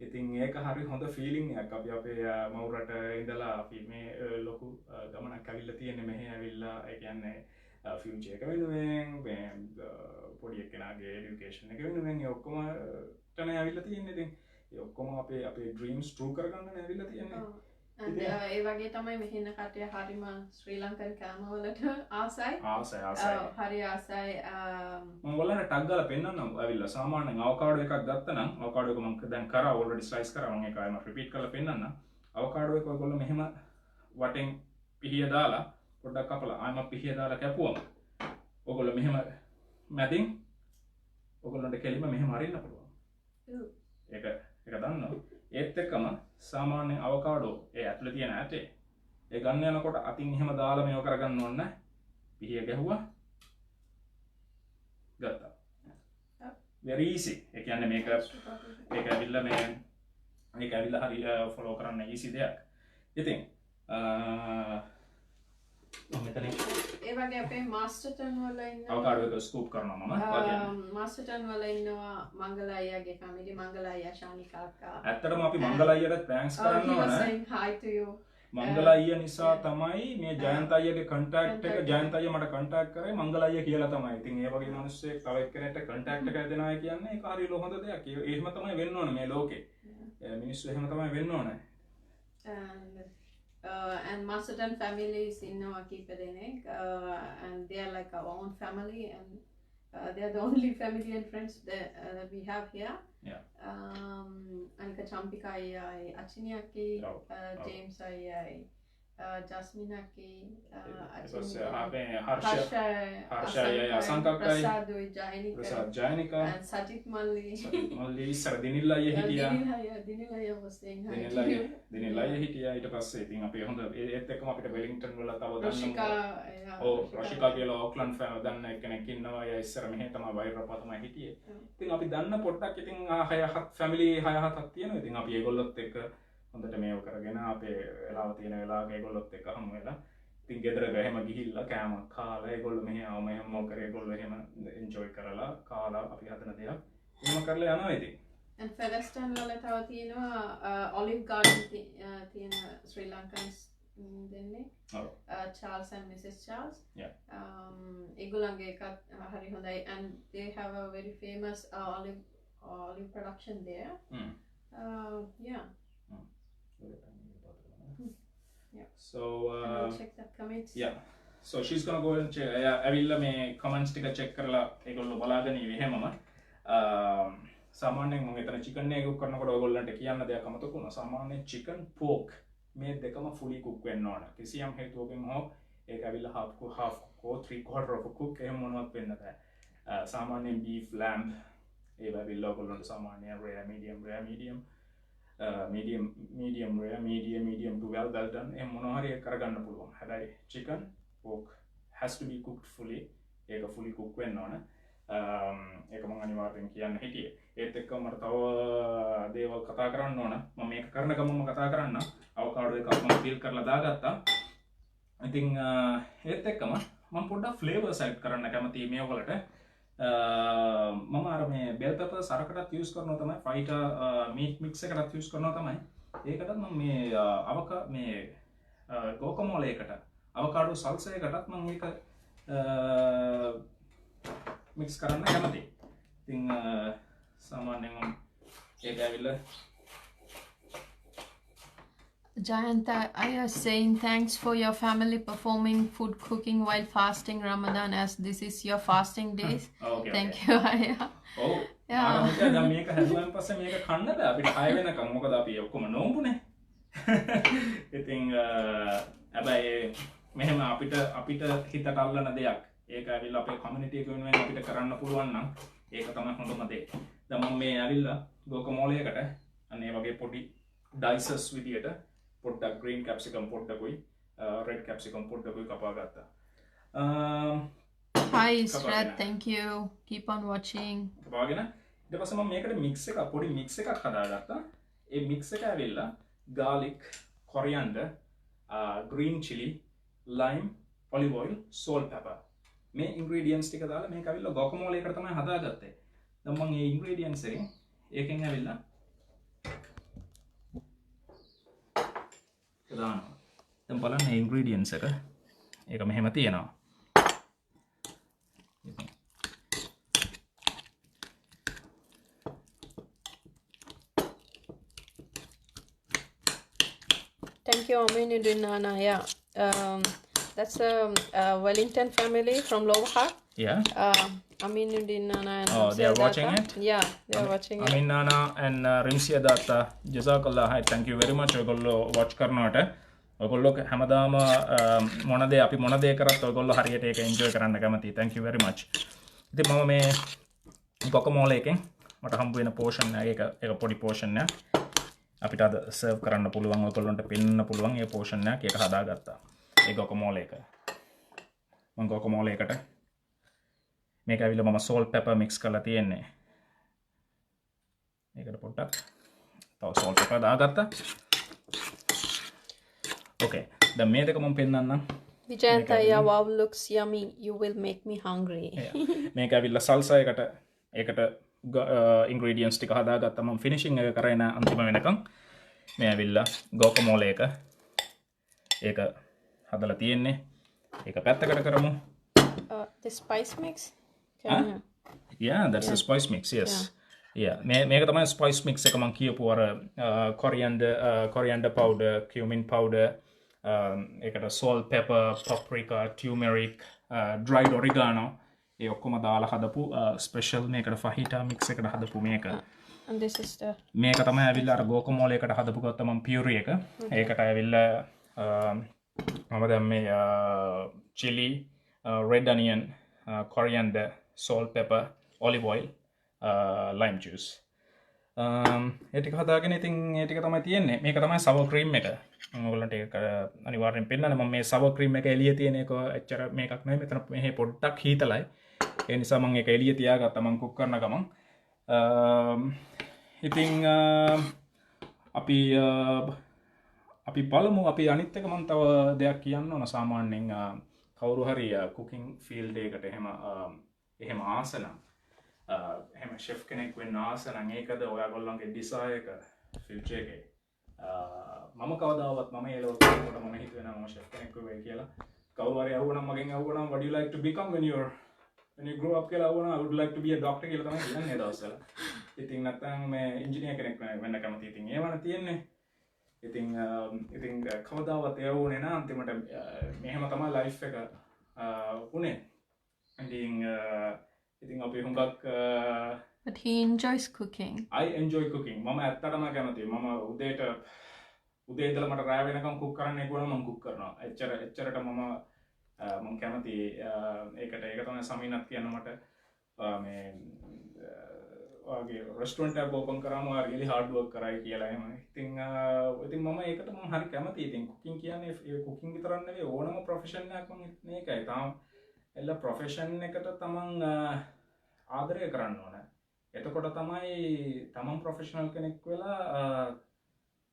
ඉතින් ඒක හරි හොඳ feeling එකක්. අපි අපේ මවුරට ඉඳලා අපි මේ ලොකු ගමනක් ඇවිල්ලා තියෙන්නේ මෙහෙ ඇවිල්ලා ඒ කියන්නේ future එක වෙනුවෙන් පොඩි එක්කෙනාගේ education එක වෙනුවෙන් ඒ ඔක්කොම තමයි ඇවිල්ලා තියෙන්නේ. ඉතින් ඒ ඔක්කොම අපේ dreams true කරගන්න ඇවිල්ලා තියෙන්නේ. and ඒ වගේ තමයි මෙහෙන කට්ටිය හරිම ශ්‍රී ලංකන් කෑම වලට ආසයි. හරි ආසයි. මම ඔයාලට ටග් ගාලා පෙන්නන්නම් ඇවිල්ලා සාමාන්‍යයෙන් අවකාඩෝ එකක් ගත්තා නම් අවකාඩෝ එක මම දැන් කරා already slice කරා මම ඒක ආයෙම repeat කරලා පෙන්නන්නම්. අවකාඩෝ එක ඔයගොල්ලෝ මෙහෙම වටෙන් පිහිය දාලා පොඩ්ඩක් කපලා ආයෙම පිහිය දාලා කැපුවම ඔයගොල්ලෝ මෙහෙම මැදින් ඔයගොල්ලන්ට කෙලිම මෙහෙම අරින්න පුළුවන්. ඒක දන්නවා. ඒත් එක්කම සාමාන්‍යයෙන් අවකාඩෝ ඒ ඇතුලේ තියෙන ඇටේ ඒ ගන්න යනකොට අතින් එහෙම දාලා මේව කරගන්න ඕනේ නැහැ. පිහිය ගැහුවා. ගත්තා. very easy. ඒ කියන්නේ මේක ඇවිල්ලා මේක ඇවිල්ලා හරි follow කරන්න easy දෙයක්. ඉතින් ඒ වගේ අපේ මාස්ටර්ටන් වල ඉන්න අවකාඩෝ එක ස්කූප් කරනවා මම. මාස්ටර්ටන් වල ඉන්නවා මංගල අයියාගේ family මංගල අයියා ශානිකා අක්කා. ඇත්තටම අපි මංගල අයියට thanks කරන්න ඕනේ. hi to you. මංගල අයියා නිසා තමයි මේ ජයන්ත අයියාගේ contact එක ජයන්ත අයියා මට contact කරේ මංගල අයියා කියලා තමයි. ඉතින් ඒ වගේ මිනිස්සෙක් තව එක්කෙනෙක්ට contact එක දෙනවා කියන්නේ ඒක හරිය හොඳ දෙයක්. එහෙම තමයි වෙන්න ඕනේ මේ ලෝකේ. මිනිස්සු එහෙම තමයි වෙන්න ඕනේ. And Masterton families in Kipadenek, and they are like our own family, and they are the only family and friends that we have here. Yeah. Anika Champika ayai, Achiniaki, James ayai, Jasmine aki, Harsha ayai, Sankakai, Prasad Jainika, and Sajit Malli. Dinilla Yehitia. Dinilla was saying hi. Dinilla Yehitia, ඊට පස්සේ ඉතින් අපි හොඳ ඒත් එක්කම අපිට Wellington වල තව Rashika, රශිකා කියලා ඕක්ලන්ඩ් ෆෑම දන්න කෙනෙක් ඉන්නවා. එයා ඉස්සර මෙහෙ තමයි වෛරපා තමයි හිටියේ. ඉතින් අපි දන්න පොඩ්ඩක් ඉතින් 6-7 ෆැමිලි 6-7ක් තියෙනවා. ඉතින් අපි ඒගොල්ලොත් එක්ක හොඳට මේව කරගෙන අපේ වෙලාව තියෙන වෙලාවක ඒගොල්ලොත් එක්ක හමු වෙලා ඉතින් ගෙදරක එහෙම ගිහිල්ලා කෑමක් කාලා ඒගොල්ලෝ මෙහෙ ආවම එහෙම මොකද ඒගොල්ලෝ එහෙම එන්ජොයි කරලා කාලා අපි හදන දේක් එහෙම කරලා යනවා ඉතින්. And Featherstone වල තව තියෙනවා Olive Garden තියෙන Sri Lankans දෙන්නේ. Charles and Mrs. Charles. Yeah. ඒගොල්ලන්ගේ එකත් හරි හොඳයි and they have a very famous olive production there. Yeah. Yeah. So check the comments. Yeah. So she's gonna go and check. ඇවිල්ලා මේ comments ටික check කරලා ඒගොල්ලෝ බලාගෙන ඉවි හැමම. සාමාන්‍යයෙන් මම එතන chicken එක cook කරනකොට ඔයගොල්ලන්ට කියන්න දෙයක් අමතක වුණා. සාමාන්‍යයෙන් chicken pork මේ දෙකම fully cook වෙන්න ඕන. කිසියම් හේතුවකින් හෝ ඒක ඇවිල්ලා half cook 3/4 of a cook එහෙම මොනවත් වෙන්න බෑ. සාමාන්‍යයෙන් beef lamb ඒ ඇවිල්ලා ඔයගොල්ලන්ට සාමාන්‍යයෙන් rare medium rare medium to well done එහෙම මොනවා හරි කරගන්න පුළුවන්. හැබැයි chicken pork has to be cooked fully. ඒක fully cook වෙන්න ඕන. ඒක මම අනිවාර්යෙන් කියන්න හිටියේ. ඒත් එක්කම මට තව දේවල් කතා කරන්න ඕන. මම මේක කරන ගමන්ම කතා කරන්න. අවකාඩෝ එකක් මම පීල් කරලා දාගත්තා. ඉතින් ඒත් එක්කම මම පොඩ්ඩක් ෆ්ලේවර්ස් ඇඩ් කරන්න කැමතියි මේ වලට. මම අර මේ bell peppers අරකටත් යූස් කරනවා තමයි. ෆයිටා meat mix එකටත් යූස් කරනවා තමයි. ඒකටත් මම මේ guacamole එකට අවකාඩෝ salsa එකටත් මම ඒක mix කරන්න කැමතියි. ඉතින් සාමාන්‍යයෙන් ඒක ඇවිල්ලා Jayanta, I am saying thanks for your family performing food cooking while fasting Ramadan as this is your fasting days. Okay, Thank you, Aya. Oh, yeah. දැන් මේක හැදුවන් පස්සේ මේක කන්න බෑ අපිට 6 වෙනකම්. මොකද අපි ඔක්කොම නෝඹුනේ. ඉතින් හැබැයි මෙහෙම අපිට හිතට අල්ලන දෙයක් ඒක ඇවිල්ලා අපේ කමියුනිටි එක වෙනුවෙන් අපිට කරන්න පුළුවන් නම් ඒක තමයි හොඳම දේ. දැන් මම මේ ඇවිල්ලා ගෝකමෝලයකට අන්න ඒ වගේ පොඩි ඩයිසස් විදියට පොඩ්ඩක් green capsicum පොඩ්ඩකුයි red capsicum පොඩ්ඩකුයි කපා ගත්තා. Hi Israt, thank you. Keep on watching. කපාගෙන ඊට පස්සේ මම මේකට මික්ස් එක පොඩි මික්ස් එකක් හදාගත්තා. ඒ මික්ස් එක ඇවිල්ලා garlic, coriander, green chili, lime, olive oil, salt, pepper. මේ ingredients ටික දාලා මේක ඇවිල්ලා guacamole එකට තමයි හදාගත්තේ. දැන් මම මේ ingredients එකෙන් ඇවිල්ලා දානවා. දැන් බලන්න මේ ingredients එක. ඒක මෙහෙම තියෙනවා. Thank you, Aminuddin Nana. Yeah, that's a Wellington family from Lower. Yeah. Aminuddin Nana and Oh, they are Rimsia watching Datta. it? Yeah, they are watching it. Amin Nana and Rimsia Datta, Jazakallah khair. Thank you very much. ඔයගොල්ලෝ watch කරනවට ඔයගොල්ලෝ හැමදාම මොන දේ අපි මොන දේ කරත් ඔයගොල්ලෝ හරියට ඒක enjoy කරන්න කැමතියි. Thank you very much. ඉතින් මම මේ guacamole එකෙන් මට හම්බ වෙන portion එක පොඩි portion එකක් අපිට අද serve කරන්න පුළුවන් ඔයගොල්ලන්ට පෙන්නන්න පුළුවන් ඒ portion එකක් ඒක හදාගත්තා. ඒ guacamole එක. මම guacamole එකට මේක ඇවිල්ලා මම salt pepper mix කරලා තියෙන්නේ. මේකට පොඩ්ඩක් තව salt pepper දාගත්තා. Okay. දැන් මේ දෙක මම පෙන්නන්නම්. Vijayanta, yeah, wow, looks yummy. You will make me hungry. මේක ඇවිල්ලා salsa එකට ඒකට ingredients ටික හදාගත්තා. මම finishing එක කරේ නෑ අන්තිම වෙනකන්. මේ ඇවිල්ලා guacamole එක ඒක හදලා තියෙන්නේ. ඒක පැත්තකට කරමු. The spice mix? Yeah, that's a spice mix, yes. Yeah, මේක තමයි spice mix එක මම කියපු අර coriander powder, cumin powder, ඒකට salt, pepper, paprika, turmeric, dried oregano ඒ ඔක්කොම දාලා හදපු special මේකට fajita mix එකට හදපු මේක. And this is the... මේක තමයි ඇවිල්ලා අර guacamole එකට හදපු ගත්තම puree එක. ඒකට ඇවිල්ලා මම දැන් මේ chili, red onion, coriander, salt, pepper, olive oil, lime juice. ඒ ටික හදාගෙන ඉතින් ඒ ටික තමයි තියෙන්නේ. මේක තමයි sour cream එක. මම ඔයගොල්ලන්ට ඒක අනිවාර්යෙන් පෙන්නන්න. මම මේ sour cream එක එළිය තියෙන එක එච්චර මේකක් නෙවෙයි. මෙතන මෙහි පොඩ්ඩක් හීතලයි. ඒ නිසා මම ඒක එළිය තියාගත්තා මම කුක් කරන ගමන්. ඉතින් අපි බලමු අපි අනිත් එක මම තව දෙයක් කියන්න ඕන සාමාන්‍යයෙන් කවුරු හරි cooking field එකකට එහෙම ආස නම් එහෙම chef කෙනෙක් වෙන්න ආස නම් ඒකද ඔයගොල්ලන්ගේ desire එක future එකේ මම කවදාවත් මම ඒ ලෝකෙට මම හිතුවේ නෑ මම chef කෙනෙක් වෙයි කියලා කවුරු හරි අහුවනම් මගෙන් අහුවනම් what do you like to become when you grow up කියලා අහුවනම් I would like to be a doctor කියලා තමයි කියන්නේ දවස්වල ඉතින් නැත්නම් මේ engineer කෙනෙක් වෙන්න කැමතියි ඉතින් ඒවන තියෙන්නේ ඉතින් කවදාවත් ඒ වුණේ නෑ අන්තිමට මෙහෙම තමයි life එක උනේ ඉතින් අපි හුඟක් But he enjoys cooking. I enjoy cooking. මම ඇත්තටම කැමතියි. මම උදේ ඉඳලා මට රාත්‍රී වෙනකම් cook කරන්න ඒකෝන මම cook කරනවා. එච්චරට මම කැමතියි ඒකට. ඒක තමයි සමීනත් කියන මට මේ ඔයාගේ රෙස්ටොරන්ට් එකක් ඕපන් කරාම ඔයා really hard work කරයි කියලා එහෙම. ඉතින් මම ඒකට මම හරි කැමතියි. ඉතින් cooking කියන්නේ ඒ cooking විතරක් නෙවෙයි ඕනම profession එකක් මම මේකයි. තාම එල්ල profession එකට තමන් ආදරය කරන්න ඕන. එතකොට තමයි තමන් ප්‍රොෆෙෂනල් කෙනෙක් වෙලා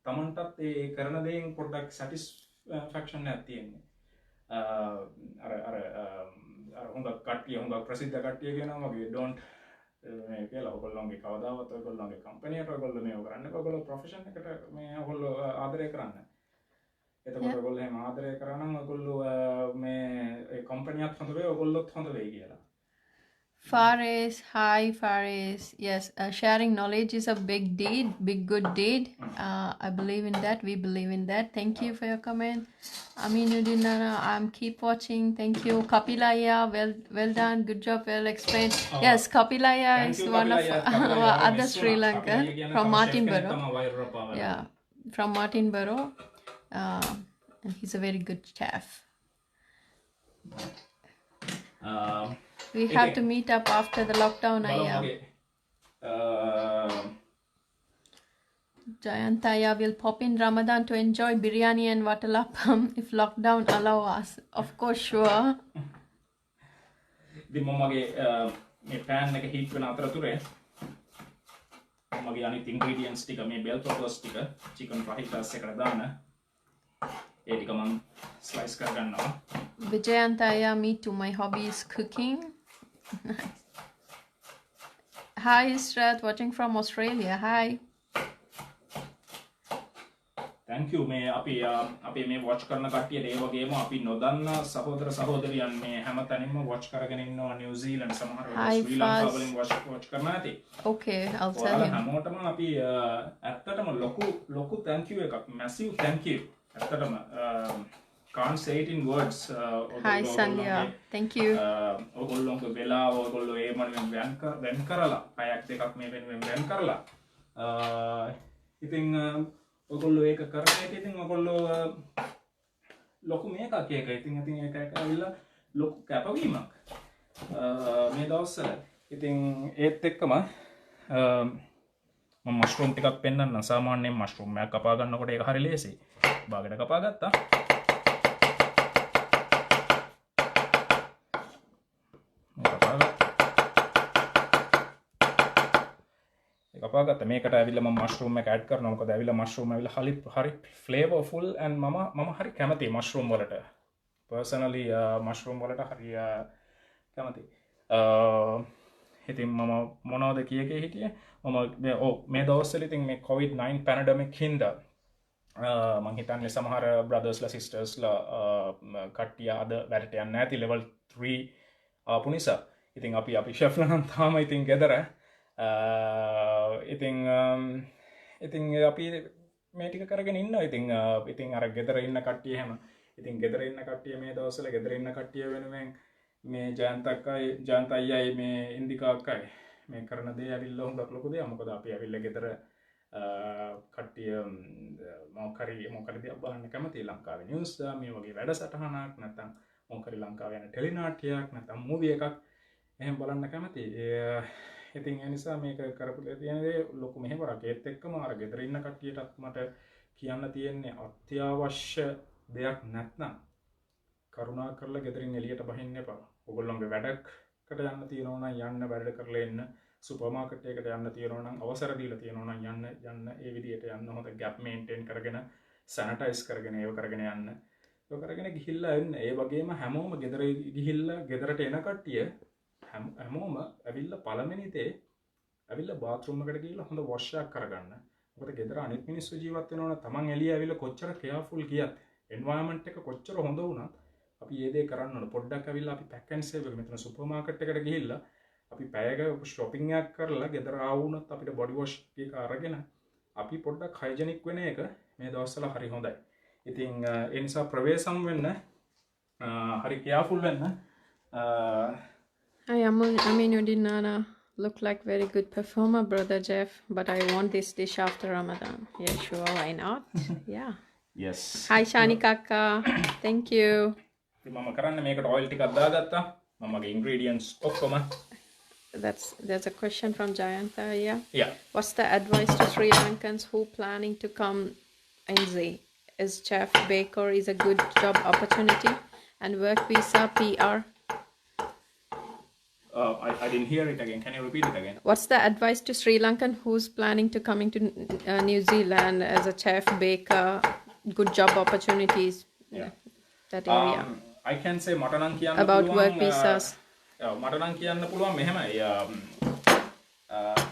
තමන්ටත් ඒ කරන දේෙන් පොඩ්ඩක් සැටිස්ෆැක්ෂන් එකක් තියෙන්නේ. අර හුඟක් කට්ටිය හුඟක් ප්‍රසිද්ධ කට්ටිය කියනවා වගේ don't මේ කියලා ඔයගොල්ලෝගේ කවදාවත් ඔයගොල්ලෝගේ කම්පැනි එකට ඔයගොල්ලෝ මේව කරන්න එපා. ඔයගොල්ලෝ ප්‍රොෆෙෂන් එකට මේ ඔයගොල්ලෝ ආදරය කරන්න. එතකොට ඔයගොල්ලෝ එහෙම ආදරය කරා නම් ඔයගොල්ලෝ මේ ඒ කම්පැනියක් හොඳ වෙයි ඔයගොල්ලොත් හොඳ වෙයි කියලා. Faris, hi Faris. Yes, sharing knowledge is a big deed, big good deed. I believe in that. We believe in that. Thank you for your comment. Aminuddin Nana, keep watching. Thank you. Kapilaya, well done. Good job. Well explained. Yes, Kapilaya is one of other Sri Lankan from Martinborough. Yeah, from Martinborough, and he's a very good chef. We have to meet up after the lockdown. Jayantaya will pop in Ramadan to enjoy biryani and watalapam if lockdown allow us. Of course, sure. ඉතින් මමගේ මේ pan එක heat වෙන අතරතුරේ මගේ අනිත් ingredients ටික මේ bell peppers ටික chicken fajitas එකට දාන්න ඒ ටික මම slice කරගන්නවා. Vijayantaya, me too. My hobby is cooking. Hi Israt, watching from Australia. Hi. Thank you. මේ අපි මේ watch කරන කට්ටියට ඒ වගේම අපි නොදන්න සහෝදර සහෝදරියන් මේ හැමතැනින්ම watch කරගෙන ඉන්නවා නිව්සීලන්ත සමහර ශ්‍රී ලංකාව වලින් watch කරන ඇති. Okay, I'll tell him. හැමෝටම අපි ඇත්තටම ලොකු thank you එකක් massive thank you. ඇත්තටම can't say it in words. Hi Sandhya, thank you. ඔයගොල්ලෝගේ වෙලාව ඔයගොල්ලෝ ඒ මනින් වෙන් කරලා පැයක් දෙකක් මේ වෙනුවෙන් වෙන් කරලා ඉතින් ඔයගොල්ලෝ ඒක කරන එක ඉතින් ඔයගොල්ලෝ ලොකු මේකක් ඒක ඉතින් ඒක ඇවිල්ලා ලොකු කැපවීමක් මේ දවස්වල ඉතින් ඒත් එක්කම මම මෂ්රූම් ටිකක් පෙන්නන්න සාමාන්‍යයෙන් මෂ්රූම් එකක් කපා ගන්නකොට ඒක හරි ලේසියි භාගයට කපා ගත්තා කපාගත්ත මේකට ඇවිල්ලා මම මෂ්රූම් එක ඇඩ් කරනවා මොකද ඇවිල්ලා මෂ්රූම් ඇවිල්ලා හරි ෆ්ලේවර්ෆුල් and මම හරි කැමතියි මෂ්රූම් වලට personally මෂ්රූම් වලට හරි කැමතියි ඉතින් මම මොනවද කියකේ හිටියේ මම මේ දවස්වල ඉතින් මේ COVID-19 pandemic හින්දා මම හිතන්නේ සමහර brothersලා sistersලා කට්ටිය අද වැඩට යන්නේ නැති level 3 ආපු නිසා ඉතින් අපි chefලා නම් තාම ඉතින් ගෙදර ඉතින් අපි මේ ටික කරගෙන ඉන්නවා ඉතින් අර ගෙදර ඉන්න කට්ටිය හැම ඉතින් ගෙදර ඉන්න කට්ටිය මේ දවස්වල ගෙදර ඉන්න කට්ටිය වෙනුවෙන් මේ ජයන්ත අයියයි මේ ඉන්දිකා අක්කයි මේ කරන දේ ඇවිල්ලා හොඳක් ලොකු දෙයක් මොකද අපි ඇවිල්ලා ගෙදර කට්ටිය මොකක් හරි දෙයක් බලන්න කැමතියි ලංකාවේ නිවුස් මේ වගේ වැඩසටහනක් නැත්නම් මොකක් හරි ලංකාවේ යන ටෙලි නාට්‍යයක් නැත්නම් මූවි එකක් එහෙම බලන්න කැමතියි ඉතින් ඒ නිසා මේක කරපු දේ ලොකු මෙහෙවරක් ඒත් එක්කම අර ගෙදර ඉන්න කට්ටියටත් මට කියන්න තියෙන්නේ අත්‍යවශ්‍ය දෙයක් නැත්නම් කරුණා කරලා ගෙදරින් එළියට බහින්න එපා. ඔයගොල්ලෝගේ වැඩකට යන්න තියෙනවා නම් යන්න වැඩ කරලා එන්න. සුපර් මාකට් එකකට යන්න තියෙනවා නම් අවසර දීලා තියෙනවා නම් යන්න ඒ විදිහට යන්න හොඳ ගැප් මේන්ටේන් කරගෙන සැනිටයිස් කරගෙන ඒව කරගෙන යන්න. ඒක කරගෙන ගිහිල්ලා එන්න. ඒ වගේම හැමෝම ගෙදර ගිහිල්ලා ගෙදරට එන කට්ටිය හැමෝම ඇවිල්ලා පළවෙනි දේ ඇවිල්ලා බාත්රූම් එකට ගිහිල්ලා හොඳ වොෂ් එකක් කරගන්න. මොකද ගෙදර අනිත් මිනිස්සු ජීවත් වෙනවනේ තමන් එළිය ඇවිල්ලා කොච්චර කෙයාර්ෆුල් ගියත් එන්වයරන්මන්ට් එක කොච්චර හොඳ වුණත් අපි මේ දේ කරන්න ඕන. පොඩ්ඩක් ඇවිල්ලා අපි පැක් ඇන්ඩ් සේව් එක මෙතන සුපර් මාකට් එකට ගිහිල්ලා අපි පැයක shopping එකක් කරලා ගෙදර ආවුනොත් අපිට බොඩි වොෂ් එක අරගෙන අපි පොඩ්ඩක් හයිජෙනික් වෙන එක මේ දවස්වල හරි හොඳයි. ඉතින් ඒ නිසා ප්‍රවේශම් වෙන්න හරි කෙයාර්ෆුල් වෙන්න Hi, Aminu Dinana. Look like very good performer, brother Jeff. But I want this dish after Ramadan. Yeah, sure. Why not? Yeah. Yes. Hi, Shani Kaka. Thank you. මම කරන්නේ මේකට oil ටිකක් දාගත්තා. මමගේ ingredients ඔක්කොම. There's a question from Jayanta. Yeah. What's the advice to Sri Lankans who planning to come NZ? Is chef baker is a good job opportunity and work visa PR? I didn't hear it again. Can you repeat it again? What's the advice to Sri Lankan who's planning to coming to New Zealand as a chef, baker, good job opportunities? Yeah. That area. I can say මට නම් කියන්න About work visas. මට නම් කියන්න පුළුවන් මෙහෙමයි.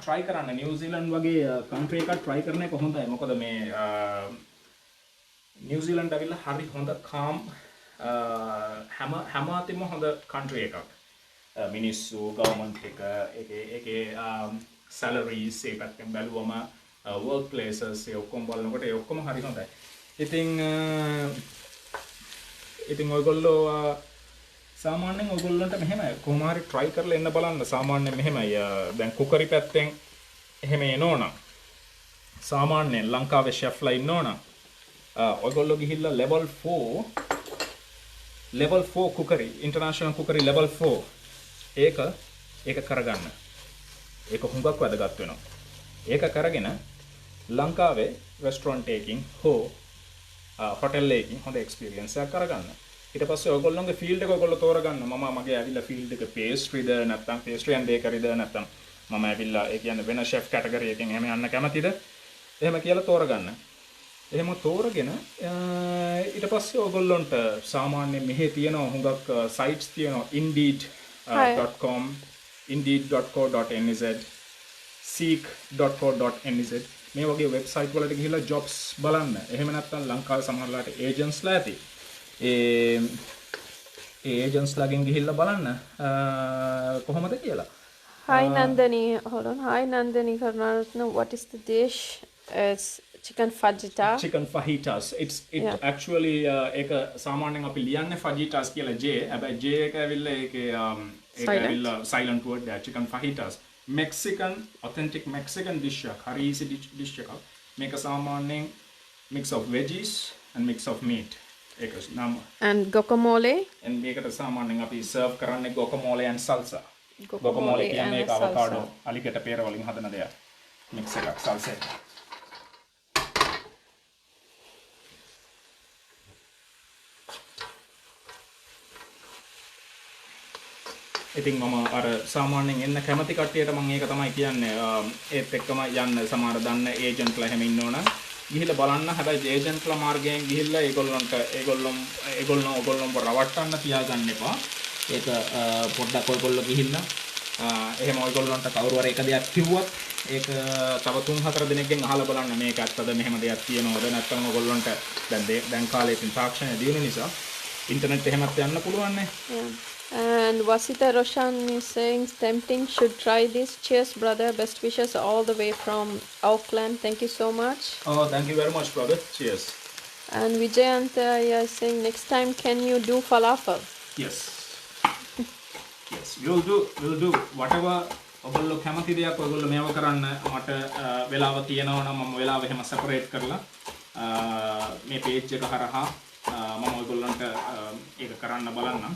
try කරන්න New Zealand වගේ country එකක් try කරන එක හොඳයි. මොකද මේ නිව්සීලන්ඩ් ඇවිල්ලා හරි හොඳ calm හැම අතින්ම හොඳ country එකක්. මිනිස්සු ගවර්න්මන්ට් එකේ salaries ඒ පැත්තෙන් බැලුවම work places ඒ ඔක්කොම බලනකොට ඒ ඔක්කොම හරි හොඳයි. ඉතින් ඔයගොල්ලෝ සාමාන්‍යයෙන් ඔයගොල්ලන්ට මෙහෙමයි කොහොම හරි try කරලා එන්න බලන්න. සාමාන්‍යයෙන් මෙහෙමයි දැන් කුකරි පැත්තෙන් එහෙම එනෝනම් සාමාන්‍යයෙන් ලංකාවේ ෂෙෆ්ලා ඉන්නවනම් ඔයගොල්ලෝ ගිහිල්ලා level 4 cookery international cookery level 4 ඒක කරගන්න. ඒක හුඟක් වැදගත් වෙනවා. ඒක කරගෙන ලංකාවේ රෙස්ටොරන්ට් එකකින් හෝ හොටෙල් එකකින් හොඳ එක්ස්පීරියන්ස් එකක් කරගන්න. ඊට පස්සේ ඔයගොල්ලෝගේ ෆීල්ඩ් එක ඔයගොල්ලෝ තෝරගන්න. මගේ ඇවිල්ලා ෆීල්ඩ් එක පේස්ට්‍රීද නැත්නම් පේස්ට්‍රී ඇන්ඩ් බේකරිද නැත්නම් මම ඇවිල්ලා ඒ කියන්නේ වෙන ෂෙෆ් කැටගරි එකකින් එහෙම යන්න කැමතිද? එහෙම කියලා තෝරගන්න. එහෙම තෝරගෙන ඊට පස්සේ ඔයගොල්ලන්ට සාමාන්‍යයෙන් මෙහි තියෙන හුඟක් සයිට්ස් තියෙනවා indeed.com indeed.co.nz seek.co.nz මේ වගේ වෙබ්සයිට් වලට ගිහිල්ලා jobs බලන්න. එහෙම නැත්නම් ලංකාවේ සමහරලාට ඒජන්ට්ස්ලා ඇති. ඒ ඒජන්ට්ස්ලාගෙන් ගිහිල්ලා බලන්න කොහොමද කියලා. Hi Nandini, hold on. Hi Nandini Karnataka. What is the dish? It's chicken fajita. Chicken fajitas. It actually ඒක සාමාන්‍යයෙන් අපි ලියන්නේ fajitas කියලා J. හැබැයි J එක ඇවිල්ලා ඒකේ ඒක ඇවිල්ලා silent word එක chicken fajitas. Mexican authentic Mexican dish එක. හරි easy dish එකක්. මේක සාමාන්‍යයෙන් mix of veggies and mix of meat. ඒක නම. And guacamole. and මේකට සාමාන්‍යයෙන් අපි serve කරන්නේ guacamole and salsa. guacamole කියන්නේ ඒක avocado අලිගට පෙර වලින් හදන දෙයක්. mix එකක් salsa එක. ඉතින් මම අර සාමාන්‍යයෙන් එන්න කැමති කට්ටියට මම ඒක තමයි කියන්නේ ඒත් එක්කම යන්න සමහර දන්න ඒජන්ට්ලා හැම ඉන්නවනම් ගිහිල්ලා බලන්න. හැබැයි ඒජන්ට්ලා මාර්ගයෙන් ගිහිල්ලා ඒගොල්ලොන්ව රවට්ටන්න තියාගන්න එපා. ඒක පොඩ්ඩක් ඔයගොල්ලෝ ගිහිල්ලා එහෙම ඔයගොල්ලන්ට කවුරු හරි එක දෙයක් කිව්වොත් ඒක තව 3-4 දිනකින් අහලා බලන්න මේක ඇත්තද මෙහෙම දෙයක් තියෙනවද නැත්නම් ඔයගොල්ලන්ට දැන් කාලේ තියෙන තාක්ෂණය දිනු නිසා ඉන්ටර්නෙට් එහෙමත් යන්න පුළුවන් නේ. And Vasita Roshan is saying tempting, should try this. Cheers brother, best wishes all the way from Auckland. Thank you so much. Oh, thank you very much brother. Cheers. And Vijayanta is saying next time can you do falafel? Yes. Yes, we'll do whatever ඔයගොල්ලෝ කැමති දෙයක් ඔයගොල්ලෝ මේව කරන්න මට වෙලාව තියෙනවා නම් මම වෙලාව එහෙම සෙපරේට් කරලා මේ page එක හරහා මම ඔයගොල්ලන්ට ඒක කරන්න බලන්නම්.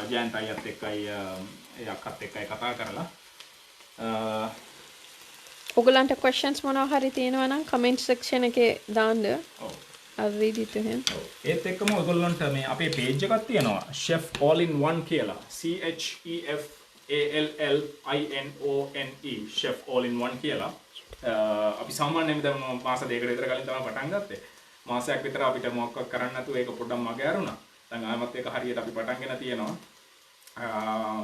ජයන්ත අයියත් එක්කයි ඒ අක්කත් එක්කයි කතා කරලා ඔයගලන්ට questions මොනවා හරි තියෙනවා නම් comment section එකේ දාන්න. I'll read it to him. ඒත් එක්කම ඔයගොල්ලන්ට මේ අපේ page එකක් තියෙනවා chef all in one කියලා. CHEFALLINONE chef all in one කියලා. අපි සාමාන්‍යයෙන් දැන් මාස දෙකකට විතර කලින් තමයි පටන් ගත්තේ. මාසයක් විතර අපිට මොකක්වත් කරන්න නැතුව ඒක පොඩ්ඩක් මග ඇරුණා. දැන් ආයමත් ඒක හරියට අපි පටන්ගෙන තියෙනවා.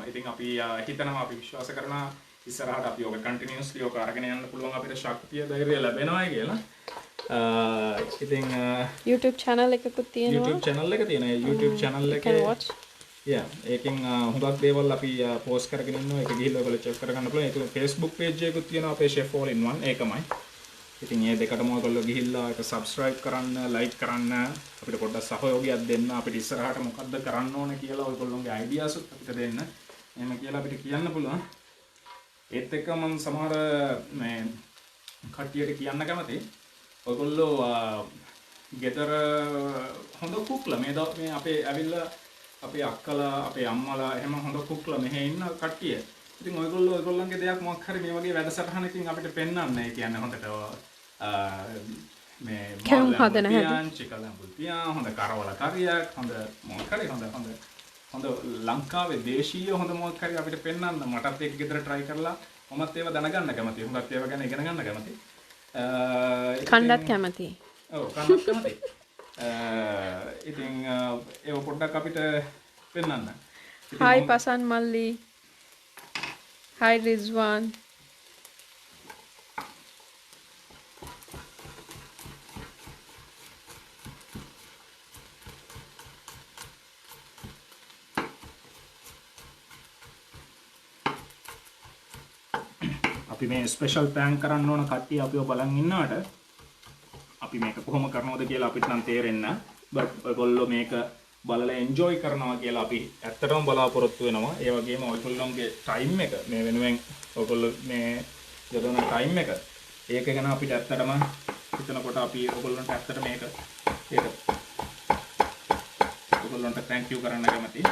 ඉතින් අපි හිතනවා අපි විශ්වාස කරනවා ඉස්සරහට අපි ඔක කන්ටිනියස්ලි ඔක අරගෙන යන්න පුළුවන් අපිට ශක්තිය ධෛර්යය ලැබෙනවා කියලා. ඉතින් YouTube channel එකකුත් තියෙනවා. YouTube channel එක තියෙනවා. YouTube channel එකේ can watch. ඒකෙන් හුඟක් දේවල් අපි පෝස්ට් කරගෙන ඉන්නවා. ඒක ගිහිල්ලා ඔයගොල්ලෝ චෙක් කරගන්න පුළුවන්. ඒක Facebook page එකකුත් තියෙනවා අපේ chef all in one ඒකමයි. ඉතින් මේ දෙකටම ඔයගොල්ලෝ ගිහිල්ලා ඒක subscribe කරන්න, like කරන්න, අපිට පොඩ්ඩක් සහයෝගයක් දෙන්න. අපිට ඉස්සරහට මොකද්ද කරන්න ඕන කියලා ඔයගොල්ලෝගේ ideas අපිට දෙන්න. එහෙම කියලා අපිට කියන්න පුළුවන්. ඒත් එක්ක මම සමහර මේ කට්ටියට කියන්න කැමතියි. ඔයගොල්ලෝ ගෙදර හොඳ කුක්ලා මේ අපේ ඇවිල්ලා අපේ අක්කලා, අපේ අම්මලා එහෙම හොඳ කුක්ලා මෙහෙ ඉන්න කට්ටිය. ඉතින් ඔයගොල්ලන්ගේ දෙයක් මොකක් හරි මේ වගේ වැඩසටහනකින් අපිට පෙන්වන්න. ඒ කියන්නේ හොඳට මේ කැම් හදන හැටි. චිකන් බුල්පියා, හොඳ කරවල කරියක්, හොඳ මොකක් හරි හොඳ ලංකාවේ දේශීය හොඳ මොකක් හරි අපිට පෙන්වන්න. මටත් ඒක ගෙදර try කරලා මමත් ඒව දැනගන්න කැමතියි. හුඟක් ඒව ගැන ඉගෙන ගන්න කැමතියි. කණ්ඩත් කැමතියි. ඔව් කණ්ඩත් කැමතියි. ඉතින් ඒව පොඩ්ඩක් අපිට පෙන්වන්න. Hi Pasan Malli. Hi Rizwan. අපි මේ ස්පෙෂල් තෑන්ක් කරන්න ඕන කට්ටිය අපිව බලන් ඉන්නාට අපි මේක කොහොම කරනවද කියලා අපිට නම් තේරෙන්නේ නැහැ. බට් ඔයගොල්ලෝ මේක බලලා එන්ජොයි කරනවා කියලා අපි ඇත්තටම බලාපොරොත්තු වෙනවා. ඒ වගේම ඔයගොල්ලෝගේ ටයිම් එක මේ වෙනුවෙන් ඔයගොල්ලෝ මේ යොදන ටයිම් එක ඒක ගැන අපිට ඇත්තටම හිතනකොට අපි ඔයගොල්ලන්ට ඇත්තට මේක ඔයගොල්ලන්ට thank you කරන්න කැමතියි.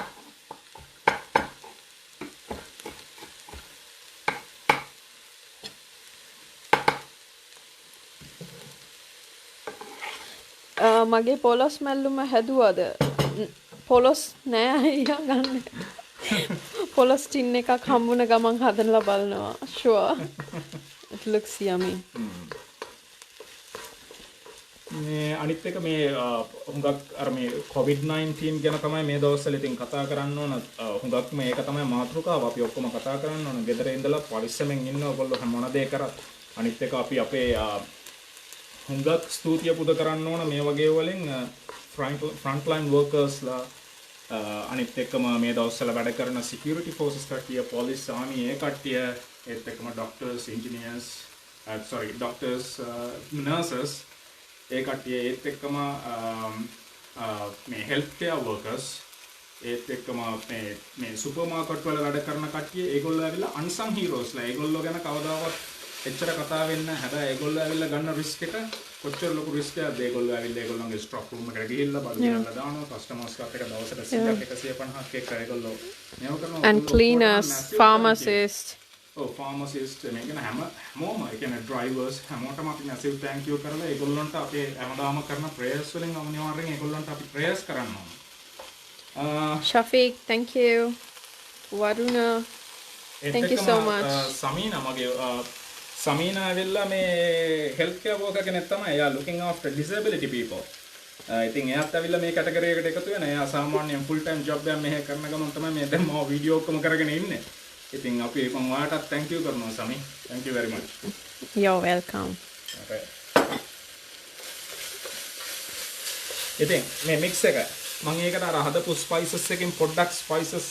මගේ පොලොස් මැල්ලුම හැදුවද? පොලොස් නෑ අයියා ගන්න. පොලොස් ටින් එකක් හම්බුන ගමන් හදලා බලනවා. Sure. It looks yummy. මේ අනිත් එක මේ හුඟක් අර මේ COVID-19 ගැන තමයි මේ දවස්වල ඉතින් කතා කරන්න ඕන. හුඟක් මේක තමයි මාතෘකාව. අපි ඔක්කොම කතා කරන්න ඕන. ගෙදර ඉඳලා පරිස්සමෙන් ඉන්න ඔයගොල්ලෝ මොන දේ කරත්. අනිත් එක අපි අපේ හුඟක් ස්තුතිය පුද කරන්න ඕන මේ වගේ වලින් frontline workersලා අනිත් එක්කම මේ දවස්වල වැඩ කරන security forces කට්ටිය, police, army ඒ කට්ටිය, ඒත් එක්කම doctors, engineers, nurses ඒ කට්ටිය, ඒත් එක්කම මේ healthcare workers, ඒත් එක්කම මේ සුපර් මාකට් වල වැඩ කරන කට්ටිය, ඒගොල්ලෝ ඇවිල්ලා unsung heroesලා. ඒගොල්ලෝ ගැන කවදාවත් එච්චර කතා වෙන්නේ නැහැ. හැබැයි ඒගොල්ලෝ ඇවිල්ලා ගන්න රිස්ක් එක කොච්චර ලොකු රිස්ක් එකක්ද. ඒගොල්ලෝ ඇවිල්ලා ඒගොල්ලන්ගේ ස්ටොක් රූම් එකට ගිහිල්ලා බඩු ගෙනල්ලා දානවා. කස්ටමර්ස් කාත් එක දවසට 150ක් එක ඒගොල්ලෝ මේව කරනවා. And cleaners, pharmacists. ෆාමසිස්ට් මේ කියන හැමෝම ඒ කියන්නේ ඩ්‍රයිවර්ස් හැමෝටම අපි මැසිව් thank you කරලා ඒගොල්ලන්ට අපේ හැමදාම කරන ප්‍රේයර්ස් වලින් අනිවාර්යෙන් ඒගොල්ලන්ට අපි ප්‍රේයර්ස් කරන්න ඕන. Shafiq, thank you. Varuna, thank you so much. සමීනා මගේ සමීනා ඇවිල්ලා මේ හෙල්ත් කෙයාර් වර්කර් කෙනෙක් තමයි. එයා looking after disability people. ඉතින් එයාත් ඇවිල්ලා මේ කැටගරි එකට එකතු වෙනවා. එයා සාමාන්‍යයෙන් full time job එකක් මෙහෙ කරන ගමන් තමයි මේ දැන් මම වීඩියෝ ඔක්කොම කරගෙන ඉන්නේ. ඉතින් අපි මම ඔයාලටත් thank you කරනවා සමී. Thank you very much. You're welcome. Okay. ඉතින් මේ mix එක මම ඒකට අර හදපු spices එකෙන් පොඩ්ඩක් spices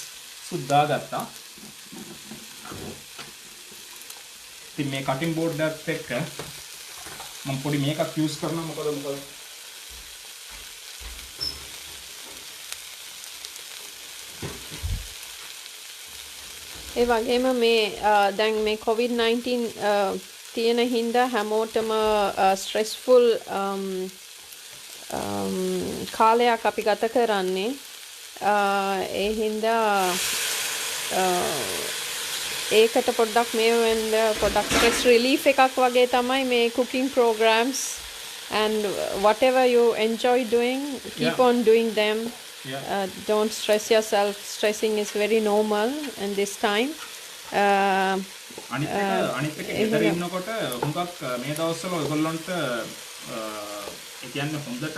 සුද්දා ගත්තා. ඉතින් මේ cutting board එකත් එක්ක මම පොඩි මේකක් use කරනවා. මොකද ඒ වගේම මේ දැන් මේ COVID-19 තියෙන හින්දා හැමෝටම ස්ට්‍රෙස්ෆුල් කාලයක් අපි ගත කරන්නේ. ඒ හින්දා ඒකට පොඩ්ඩක් මේ වෙන්න පොඩ්ඩක් ස්ට්‍රෙස් රිලීෆ් එකක් වගේ තමයි මේ cooking programs, and whatever you enjoy doing, keep on doing them. Don't stress yourself. Stressing is very normal in this time. අනිත් එක ගෙදර ඉන්නකොට හුඟක් මේ දවස්වල ඔයගොල්ලන්ට ඒ කියන්නේ හොඳට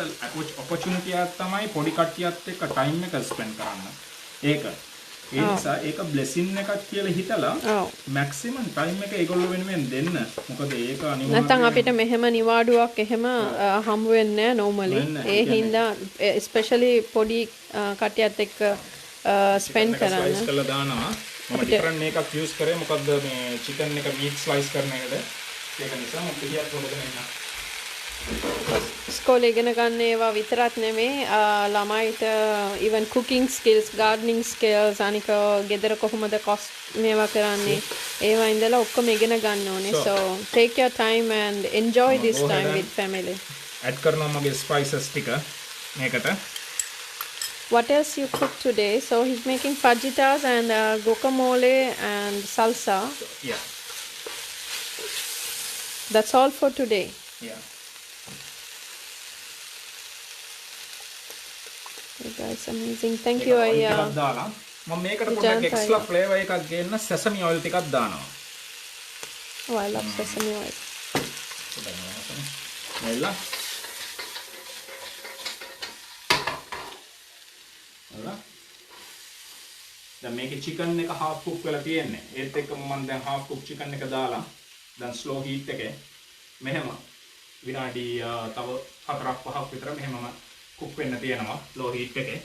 opportunity එකක් තමයි පොඩි කට්ටියත් එක්ක time එක spend කරන්න. ඒක ඒ නිසා ඒක blessing එකක් කියලා හිතලා maximum time එක ඒගොල්ලෝ වෙනුවෙන් දෙන්න. මොකද ඒක අනිවාර්යයෙන් නැත්නම් අපිට මෙහෙම නිවාඩුවක් එහෙම හම්බ වෙන්නේ නැහැ normally. ඒ හින්දා especially පොඩි කට්ටියත් එක්ක spend කරන්න. slice කරලා දානවා. මම different එකක් use කරේ. මොකද මේ chicken එක meat slice කරන එකට. ඒක නිසා මම පිටියක් හොදගෙන ඉන්නවා. ඉස්කෝලේ ඉගෙන ගන්න ඒවා විතරක් නෙමෙයි ළමයිට even cooking skills, gardening skills, අනික ගෙදර කොහොමද මේවා කරන්නේ ඒවා ඉඳලා ඔක්කොම ඉගෙන ගන්න ඕනේ. So take your time and enjoy this time with family. add කරනවා මගේ spices ටික මේකට. What else you cook today? So he's making fajitas and guacamole and salsa. Yeah. That's all for today. Yeah. You guys amazing. Thank you Ayya. මම මේකට පොඩ්ඩක් extra flavor එකක් ගේන්න sesame oil ටිකක් දානවා. Oh, I love sesame oil. එල්ලා. දැන් මේකේ chicken එක half cook වෙලා තියෙන්නේ. ඒත් එක්කම මම දැන් half cook chicken එක දාලා දැන් slow heat එකේ මෙහෙම විනාඩි තව 4-5ක් විතර මෙහෙමම cook වෙන්න තියෙනවා low heat එකේ.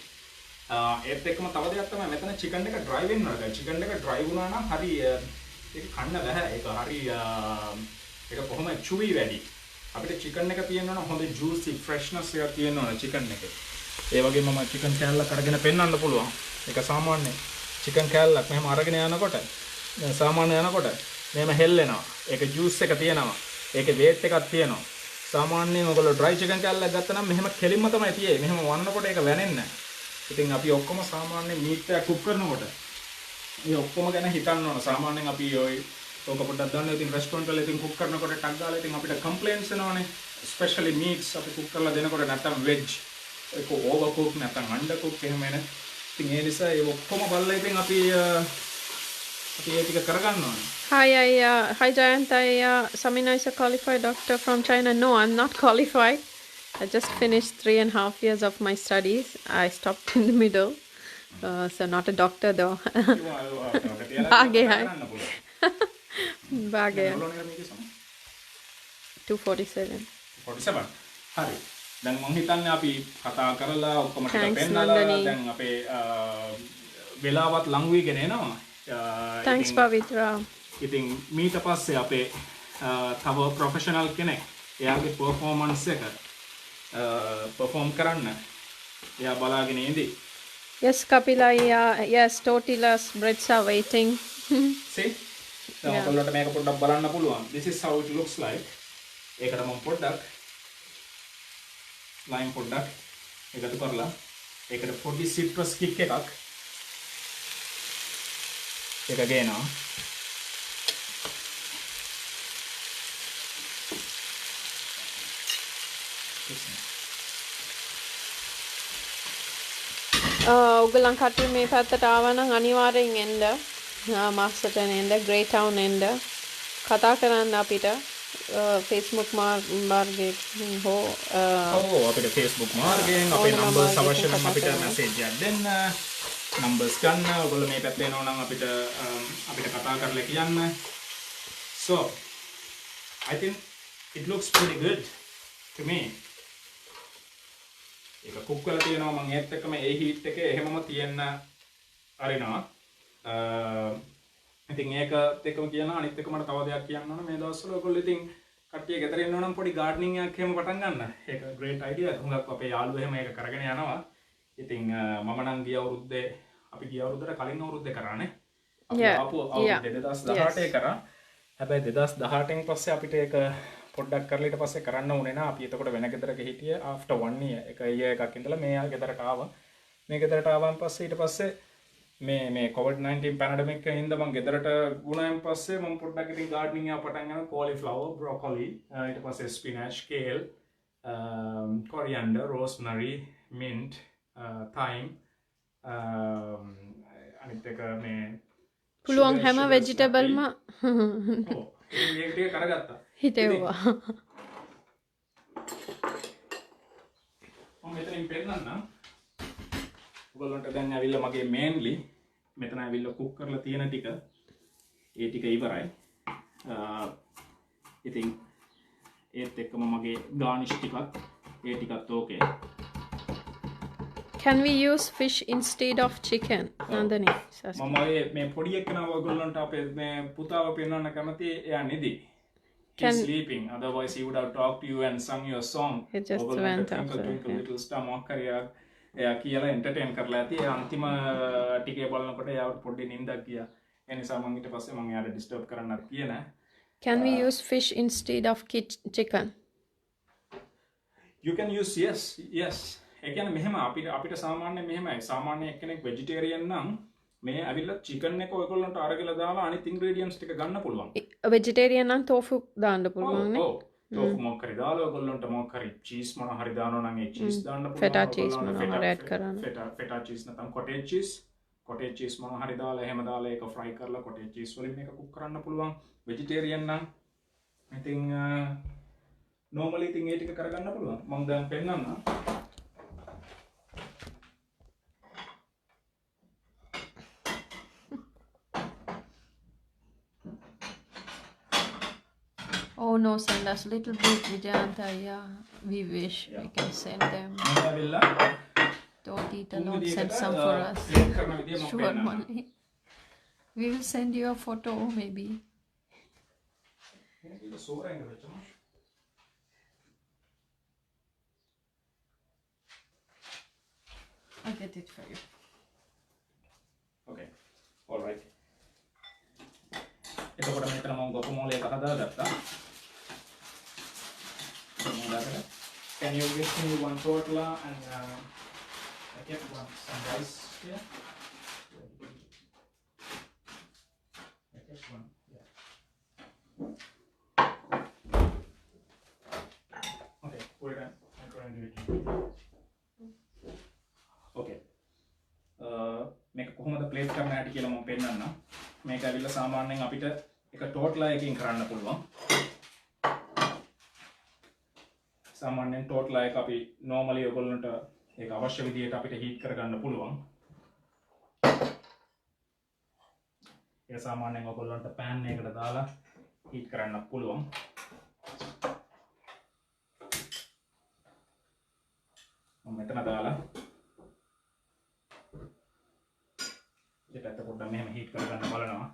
ඒත් එක්කම තව දෙයක් තමයි මෙතන chicken එක dry වෙන්න ඕන. දැන් chicken එක dry වුණා නම් හරි ඒක කන්න බෑ. ඒක හරි ඒක කොහොමද chewy වැඩි. අපිට chicken එක තියෙන්න ඕන හොඳ juicy freshness එකක් තියෙන්න ඕන chicken එකේ. ඒ වගේම මම chicken කෑල්ලක් අරගෙන පෙන්නන්න පුළුවන්. ඒක සාමාන්‍ය chicken කෑල්ලක් මෙහෙම අරගෙන යනකොට සාමාන්‍ය යනකොට මෙහෙම හෙල්ලෙනවා. ඒක juice එක තියෙනවා. ඒකේ weight එකක් තියෙනවා. සාමාන්‍යයෙන් ඔයගොල්ලෝ dry chicken කෑල්ලක් ගත්තා නම් මෙහෙම කෙලින්ම තමයි තියෙන්නේ. මෙහෙම වන්නකොට ඒක වැනෙන්නේ නැහැ. ඉතින් අපි ඔක්කොම සාමාන්‍ය meat එක cook කරනකොට මේ ඔක්කොම ගැන හිතන්න ඕන. සාමාන්‍යයෙන් අපි ඕක පොඩ්ඩක් දන්නවා. ඉතින් restaurant වල ඉතින් cook කරනකොට ටක් ගාලා ඉතින් අපිට complaints එනවනේ. especially meats අපි cook කරලා දෙනකොට නැත්තම් veg ඒක overcook නැත්තම් undercook එහෙම එන. ඉතින් ඒ නිසා ඒ ඔක්කොම බලලා ඉතින් අපි ඒ ටික කරගන්න ඕනේ. Hi Jayant, Samina is a qualified doctor from China. No, I'm not qualified. I just finished 3.5 years of my studies. I stopped in the middle. So not a doctor though. Bage hai. Bage. 247. 47. හරි. දැන් මම හිතන්නේ අපි කතා කරලා ඔක්කොම ටික පෙන්නලා දැන් අපේ වෙලාවත් ලඟ වීගෙන එනවා. Thanks Pavitra. ඉතින් මීට පස්සේ අපේ තව ප්‍රොෆෙෂනල් කෙනෙක් එයාගේ performance එක perform කරන්න එයා බලාගෙන ඉඳි. Yes Kapila, yes Tortillas breads are waiting. See? දැන් ඔයගොල්ලන්ට මේක පොඩ්ඩක් බලන්න පුළුවන්. This is how it looks like. ඒකට මම පොඩ්ඩක් lime පොඩ්ඩක් එකතු කරලා ඒකට පොඩි citrus kick එකක් ඒක ගේනවා. උගලන් කට්ටිය මේ පැත්තට ආවා නම් අනිවාර්යෙන් එන්න. මාස්ටර්ට එන්න, Grey Town එන්න. කතා කරන්න අපිට Facebook මාර්ගයෙන් හෝ අපිට Facebook මාර්ගයෙන් අපේ numbers අවශ්‍ය නම් අපිට message එකක් දෙන්න. numbers ගන්න. ඔයගොල්ලෝ මේ පැත්තේ එනවා නම් අපිට කතා කරලා කියන්න. So I think it looks pretty good to me. ඒක කුක් කරලා තියෙනවා මම ඒත් එක්කම ඒ හීට් එකේ එහෙමම තියෙන්න අරිනවා. ඉතින් ඒකත් එක්කම කියනවා අනිත් එක මට තව දෙයක් කියන්න ඕන මේ දවස්වල ඔයගොල්ලෝ ඉතින් කට්ටිය ගෙදර ඉන්නවා නම් පොඩි gardening එකක් එහෙම පටන් ගන්න. ඒක great idea. හුඟක් අපේ යාළුවෝ එහෙම ඒක කරගෙන යනවා. ඉතින් මම නම් ගිය අවුරුද්දේ අපි ගිය අවුරුද්දට කලින් අවුරුද්දේ කරානේ. අපි ආපු අවුරුද්දේ 2018 කරා. හැබැයි 2018න් පස්සේ අපිට ඒක පොඩ්ඩක් කරලා ඊට පස්සේ කරන්න උනේ නෑ. අපි එතකොට වෙන ගෙදරක හිටියේ after 1 year. එක year එකක් ඉඳලා මේ ගෙදරට ආවා. මේ ගෙදරට ආවන් පස්සේ ඊට පස්සේ මේ COVID-19 pandemic එකෙන් හින්දා මම ගෙදරට ගුණායෙන් පස්සේ මම පොඩ්ඩක් ඉතින් gardening එක පටන් ගන්නවා. cauliflower, broccoli, ඊට පස්සේ spinach, kale, coriander, rosemary, mint, thyme, අනිත් එක මේ පුළුවන් හැම vegetable ම ඔව් ඒක ටික කරගත්තා. හිතෙව්වා. මම මෙතනින් පෙන්නන්නම්. ඔයගොල්ලන්ට දැන් ඇවිල්ලා මගේ mainly මෙතන ඇවිල්ලා cook කරලා තියෙන ටික ඒ ටික ඉවරයි. ඉතින් ඒත් එක්කම මගේ garnish ටිකක් ඒ ටිකත් ඕකේ. Can we use fish instead of chicken? Nandani. මම මේ පොඩි එක්කනව ඔයගොල්ලන්ට අපේ මේ පුතාව පෙන්වන්න කැමති එයා නිදි. He's sleeping. Otherwise, he would have talked to you and sung your song. He just went after. Little star මොකක් හරි එයා කියලා entertain කරලා ඇති. ඒ අන්තිම ටිකේ බලනකොට එයාට පොඩි නිින්දක් ගියා. ඒ නිසා මම ඊට පස්සේ මම එයාට disturb කරන්නත් ගියේ නෑ. Can we use fish instead of chicken? You can use yes. ඒ කියන්නේ මෙහෙම අපිට සාමාන්‍ය මෙහෙමයි. සාමාන්‍ය එක්කෙනෙක් vegetarian නම් මේ ඇවිල්ලා chicken එක ඔයගොල්ලන්ට අරගෙන දාලා අනිත් ingredients ටික ගන්න පුළුවන්. Vegetarian නම් tofu දාන්න පුළුවන් නේ. ඔව්. tofu මොකක් හරි දාලා ඔයගොල්ලන්ට මොකක් හරි cheese මොන හරි දානවා නම් ඒ cheese දාන්න පුළුවන්. feta cheese මොන හරි add කරන්න. feta cheese නැත්නම් cottage cheese මොන හරි දාලා එහෙම දාලා ඒක fry කරලා cottage cheese වලින් මේක cook කරන්න පුළුවන්. vegetarian නම් ඉතින් normally ඉතින් ඒ ටික කරගන්න පුළුවන්. මම දැන් පෙන්නන්නම්. Oh no, send us little bit, Vijayanta. Yeah, we wish we can send them. Don't eat alone, send some for us. Sure, money. We will send you a photo, maybe. I'll get it for you. Okay, all right. එතකොට මෙතන මම ගොපමෝලේ හදාගත්තා. Can you give me one tortilla and I get some rice here? I get one. Yeah. Okay, put it on. I'm trying to do it. Okay. මේක කොහොමද plate කරන්න හැටි කියලා මම පෙන්නන්නම්. මේක ඇවිල්ලා සාමාන්‍යයෙන් අපිට එක ටෝට්ලා එකකින් කරන්න පුළුවන්. සාමාන්‍යයෙන් ටෝට්ලා එක අපි normally ඔයගොල්ලන්ට ඒක අවශ්‍ය විදිහට අපිට හීට් කරගන්න පුළුවන්. ඒක සාමාන්‍යයෙන් ඔයගොල්ලන්ට pan එකකට දාලා හීට් කරන්න පුළුවන්. මම මෙතන දාලා දෙපැත්ත පොඩ්ඩක් මෙහෙම හීට් කරගන්න බලනවා.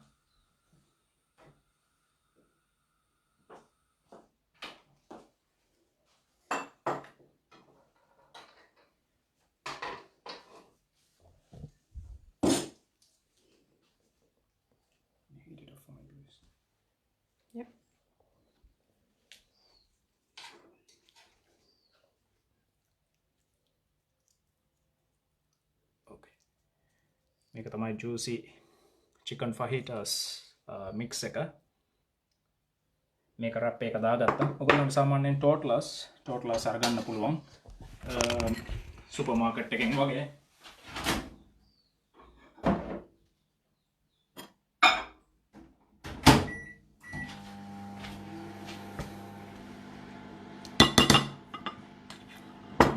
Yep. Okay. මේක තමයි juicy chicken fajitas mix එක. මේක wrap එක දාගත්තා. ඔයගොල්ලන්ට සාමාන්‍යයෙන් tortillas අරගන්න පුළුවන්. සුපර් මාකට් එකෙන් වගේ.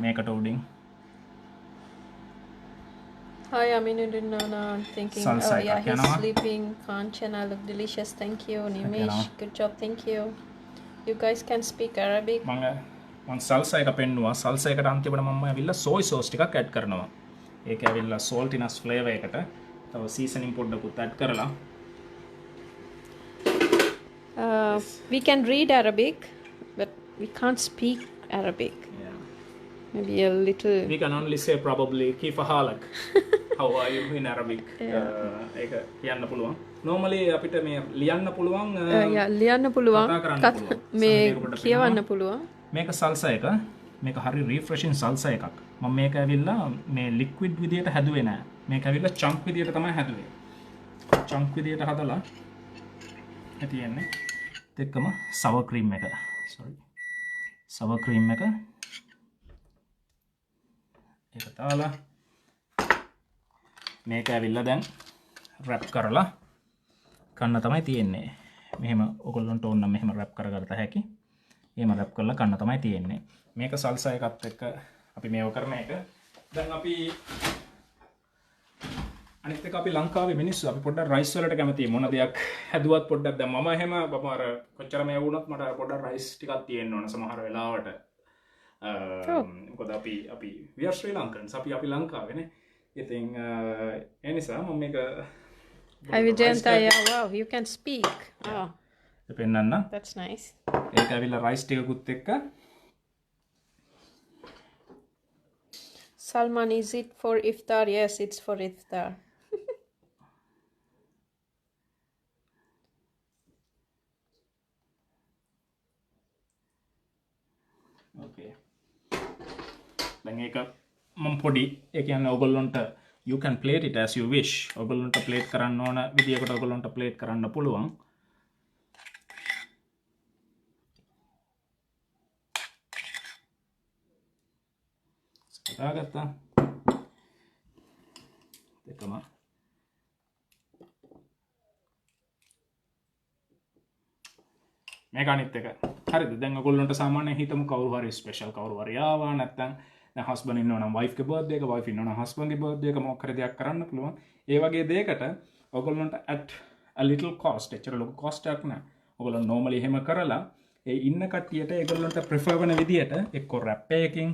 මේකට උඩින් Hi, Aminuddin. I'm thinking. Salsa Oh, yeah, එකක් he's යනවා. sleeping. Kanchana look delicious. Thank you, Nimesh. යනවා. Good job. Thank you. You guys can speak Arabic. මම සල්සා එක පෙන්නුවා. සල්සා එකට අන්තිමට මම ඇවිල්ලා soy sauce ටිකක් add කරනවා. ඒක ඇවිල්ලා saltiness flavor එකට. තව seasoning පොඩ්ඩකුත් add කරලා. We can read Arabic, but we can't speak Arabic. Yeah. Maybe a little. We can only say probably kifa halak. How are you in Arabic? ඒක කියන්න පුළුවන්. Normally අපිට මේ ලියන්න පුළුවන්. Yeah, ලියන්න පුළුවන්. කතා කරන්න පුළුවන්. මේ සමහර ඒකට කියවන්න පුළුවන්. මේක සල්සා එක. මේක හරි refreshing සල්සා එකක්. මම මේක ඇවිල්ලා මේ liquid විදියට හැදුවේ නෑ. මේක ඇවිල්ලා chunk විදියට තමයි හැදුවේ. chunk විදියට හදලා තියෙන්නේ. එක්කම sour cream එක. Sorry. sour cream එක. ඒක දාලා මේක ඇවිල්ලා දැන් wrap කරලා කන්න තමයි තියෙන්නේ. මෙහෙම ඔයගොල්ලන්ට ඕන නම් මෙහෙම wrap කරගන්න හැකි. එහෙම wrap කරලා කන්න තමයි තියෙන්නේ. මේක සල්සා එකත් එක්ක අපි මේව කරන එක. දැන් අපි අනිත් එක අපි ලංකාවේ මිනිස්සු අපි පොඩ්ඩක් රයිස් වලට කැමතියි. මොන දෙයක් හැදුවත් පොඩ්ඩක් දැන් මම එහෙම අර කොච්චර මේ වුණත් මට අර පොඩ්ඩක් රයිස් ටිකක් තියෙන්න ඕන සමහර වෙලාවට. මොකද අපි we are Sri Lankans. අපි ලංකාවේනේ. ඉතින් ඒ නිසා මම මේක Hi Vijayanta, yeah, wow, you can speak. Oh, පෙන්නන්න. that's nice. ඒක ඇවිල්ලා රයිස් ටිකකුත් එක්ක Salman, is it for iftar? Yes, it's for iftar. Okay. දැන් ඒක මම පොඩි ඒ කියන්නේ ඔයගොල්ලන්ට you can plate it as you wish. ඔයගොල්ලන්ට ප්ලේට් කරන්න ඕන විදියකට ඔයගොල්ලන්ට ප්ලේට් කරන්න පුළුවන්. දාගත්තා. දෙකම මේක අනිත් එක. හරිද? දැන් ඔයගොල්ලන්ට සාමාන්‍යයෙන් හිතමු කවුරු හරි ස්පෙෂල් කවුරු හරි ආවා නැත්නම් දැන් හස්බන්ඩ් ඉන්නවා නම් වයිෆ් ගේ බර්ත්ඩේ එක, වයිෆ් ඉන්නවා නම් හස්බන්ඩ් ගේ බර්ත්ඩේ එක මොකක් හරි දෙයක් කරන්න පුළුවන්. ඒ වගේ දෙයකට ඔයගොල්ලන්ට at a little cost එච්චර ලොකු cost එකක් නෑ. ඔයගොල්ලෝ normally එහෙම කරලා ඒ ඉන්න කට්ටියට ඒගොල්ලන්ට prefer වෙන විදියට එක්ක wrap එකකින්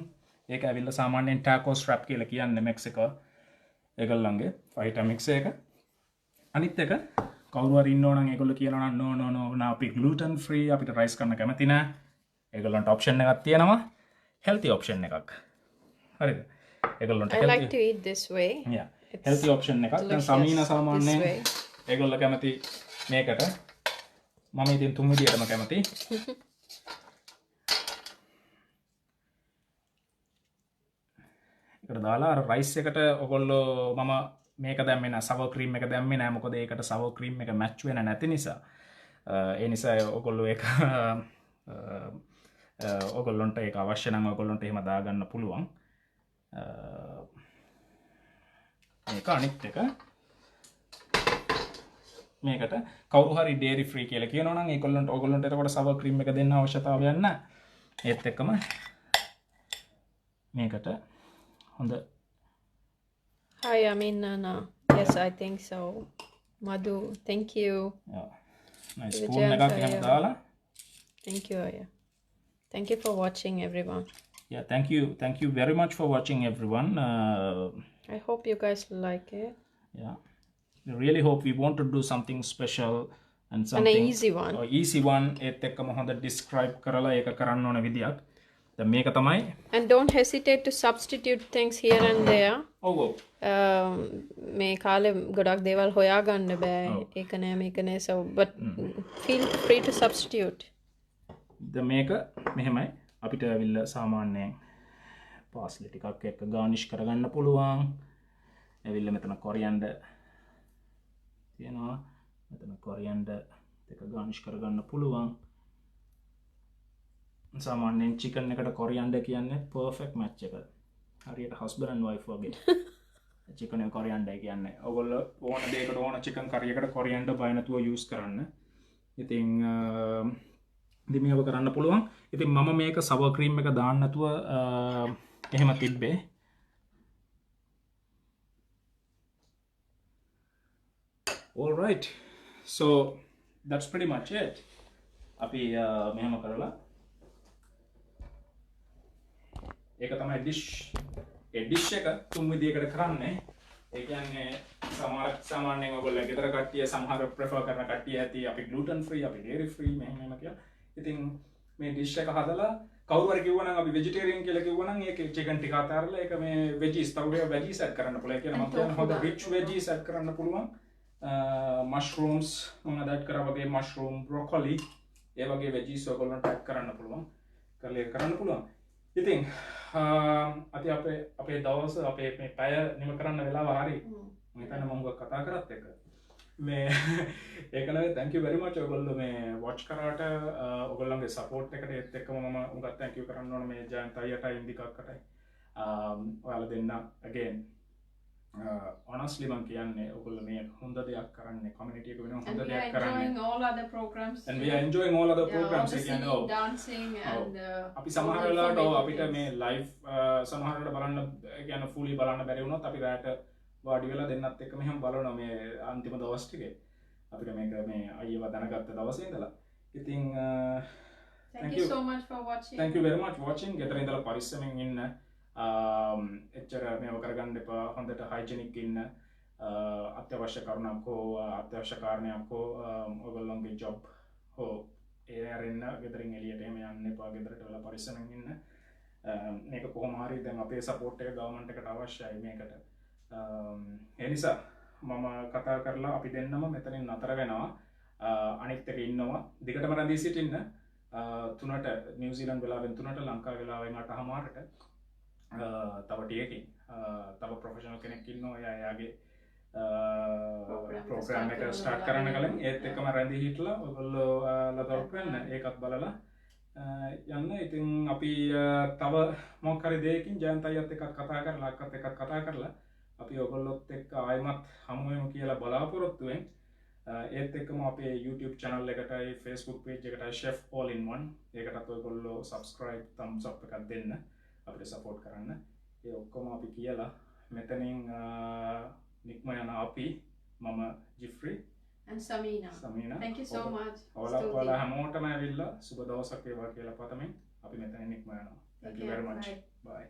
ඒක ඇවිල්ලා සාමාන්‍යයෙන් tacos wrap කියලා කියන්නේ මෙක්සිකෝ ඒගොල්ලන්ගේ fajita mix එක. අනිත් එක කවුරු හරි ඉන්නෝ නම් ඒගොල්ලෝ කියනවා නම් no නා අපි gluten free අපිට rice කරන්න කැමති නෑ. ඒගොල්ලන්ට option එකක් තියෙනවා healthy option එකක්. හරිද? ඒගොල්ලන්ට I like to eat this way. Yeah. healthy option එකක්. දැන් සමීන සාමාන්‍යයෙන් ඒගොල්ලෝ කැමති මේකට. මම ඉතින් තුන් විදියටම කැමති. එකට දාලා අර රයිස් එකට ඔයගොල්ලෝ මම මේක දැම්මේ නැහැ සවර් ක්‍රීම් එක දැම්මේ නැහැ මොකද ඒකට සවර් ක්‍රීම් එක මැච් වෙන්නේ නැති නිසා ඒ නිසා ඔයගොල්ලෝ ඒක ඔයගොල්ලන්ට ඒක අවශ්‍ය නම් ඔයගොල්ලන්ට එහෙම දාගන්න පුළුවන් මේක අනිත් එක මේකට කවුරු හරි ඩේරි ෆ්‍රී කියලා කියනවා නම් ඒගොල්ලන්ට ඔයගොල්ලන්ට එතකොට සවර් ක්‍රීම් එක දෙන්න අවශ්‍යතාවයක් නැහැ ඒත් එක්කම මේකට හොඳ Hi, Aminana. Yes, I think so. Madhu, thank you. Spoon එකක් එහෙම දාලා Thank you, Aya. Thank you for watching, everyone. yeah thank you very much for watching everyone I hope you guys like it. yeah we really hope we want to do something special and An something easy one. easy one ඒත් එක්කම හොඳ describe කරලා ඒක කරන්න ඕන විදියක් දැන් මේක තමයි And don't hesitate to substitute things here and there. ඔව් මේ කාලේ ගොඩක් දේවල් හොයාගන්න බෑ. ඒක නෑ මේක නෑ so but feel free to substitute. දැන් මේක මෙහෙමයි අපිට ඇවිල්ලා සාමාන්‍යයෙන් පාස්ලි ටිකක් එක්ක ගානිෂ් කරගන්න පුළුවන්. ඇවිල්ලා මෙතන කොරියන්ඩර් තියෙනවා. මෙතන කොරියන්ඩර් දෙක ගානිෂ් කරගන්න පුළුවන්. සාමාන්‍යයෙන් චිකන් එකට කොරියන්ඩර් කියන්නේ පර්ෆෙක්ට් මැච් එක. හරියට හස්බන්ඩ් ඇන්ඩ් වයිෆ් වගේ. චිකන් එක කොරියන්ඩර් කියන්නේ. ඔයගොල්ලෝ ඕන දෙයකට ඕන චිකන් කරි එකට කොරියන්ඩර් බය නැතුව යූස් කරන්න. ඉතින් ඉතින් මේක කරන්න පුළුවන්. ඉතින් මම මේක සවර් ක්‍රීම් එක දාන්න නැතුව එහෙම තිබ්බේ. All right. So that's pretty much it. අපි මෙහෙම කරලා ඒක තමයි ඩිෂ් ඒ ඩිෂ් එක තුන් විදියකට කරන්නේ. ඒ කියන්නේ සාමාන්‍යයෙන් ඔයගොල්ලෝ ගෙදර කට්ටිය සමහර ප්‍රෙෆර් කරන කට්ටිය ඇති අපි gluten free අපි dairy free මෙහෙම කියලා. ඉතින් මේ ඩිෂ් එක හදලා කවුරු හරි කිව්වනම් අපි vegetarian කියලා කිව්වනම් ඒකේ chicken ටික අතහැරලා ඒක මේ veggies තව veggies add කරන්න පුළුවන්. ඒ කියන්නේ මම කියන්නේ හොඳ rich veggies add කරන්න පුළුවන්. mushrooms මොනවද add කරා වගේ mushroom broccoli ඒ වගේ veggies ඔයගොල්ලන්ට add කරන්න පුළුවන්. කරලා ඒක කරන්න පුළුවන්. ඉතින් අපි අපේ දවස අපේ මේ පැය නිම කරන්න වෙලාව හරි මම හිතන්නේ මම ගොඩක් කතා කරත් එක මේ ඒක නෙවෙයි thank you very much ඔයගොල්ලෝ මේ watch කරාට ඔයගොල්ලන්ගේ support එකට ඒත් එක්කම මම උඟක් thank you කරන්න ඕන මේ ජයන්ත අයියටයි ඉන්දිකක්කටයි ඔයාලා දෙන්න again honestly මම කියන්නේ ඔයගොල්ලෝ මේ හොඳ දෙයක් කරන්නේ community එක වෙනුවෙන් හොඳ දෙයක් කරන්නේ enjoying all other programs and we are enjoying all other programs again again dancing and අපි සමහර වෙලාවට අපිට මේ live සමහර වෙලාවට බලන්න කියන්නේ fully බලන්න බැරි වුණොත් අපි රැට වාඩි වෙලා දෙන්නත් එක්ක මෙහෙම බලනවා මේ අන්තිම දවස් ටිකේ අපිට මේක මේ අයියව දැනගත්ත දවසේ ඉඳලා ඉතින් thank you so much for watching thank you very much watching ගෙදර ඉඳලා පරිස්සමෙන් ඉන්න එච්චර මේව කරගන්න එපා හොඳට hygienic ඉන්න අත්‍යවශ්‍ය කරුණක් හෝ අත්‍යවශ්‍ය කාරණයක් හෝ ඔයගොල්ලන්ගේ job හෝ ඒ අරින්න ගෙදරින් එළියට එහෙම යන්න එපා ගෙදරට වෙලා පරිස්සමෙන් ඉන්න මේක කොහොම හරි දැන් අපේ support එක government එකට අවශ්‍යයි මේකට ඒ නිසා මම කතා කරලා අපි දෙන්නම මෙතනින් නතර වෙනවා අනිත් එක ඉන්නවා දිගටම රැඳී සිටින්න 3ට නිව්සීලන්ත වෙලාවෙන් 3ට ලංකාව වෙලාවෙන් 8:00ට තව ටිකකින් තව ප්‍රොෆෙෂනල් කෙනෙක් ඉන්නවා එයාගේ ප්‍රෝග්‍රෑම් එක ස්ටාර්ට් කරන්න කලින් ඒත් එක්කම රැඳී හිටලා ඔයගොල්ලෝ ලදොක් වෙන්න ඒකත් බලලා යන්න ඉතින් අපි තව මොකක් හරි දෙයකින් ජයන්ත අයියත් එක්ක කතා කරලා අක්කත් එක්ක කතා කරලා අපි ඔයගොල්ලොත් එක්ක ආයෙමත් හමු වෙමු කියලා බලාපොරොත්තු වෙන් ඒත් එක්කම අපේ YouTube channel එකටයි Facebook page එකටයි chef all in one ඒකටත් ඔයගොල්ලෝ subscribe thumbs up එකක් දෙන්න අපිට support කරන්න ඒ ඔක්කොම අපි කියලා මෙතනින් නික්ම යන අපි මම ජිෆ්රි and Samina thank you so much ඔයාලා හැමෝටම ඇවිල්ලා සුබ දවසක් වේවා කියලා පතමින් අපි මෙතනින් නික්ම යනවා thank you very much bye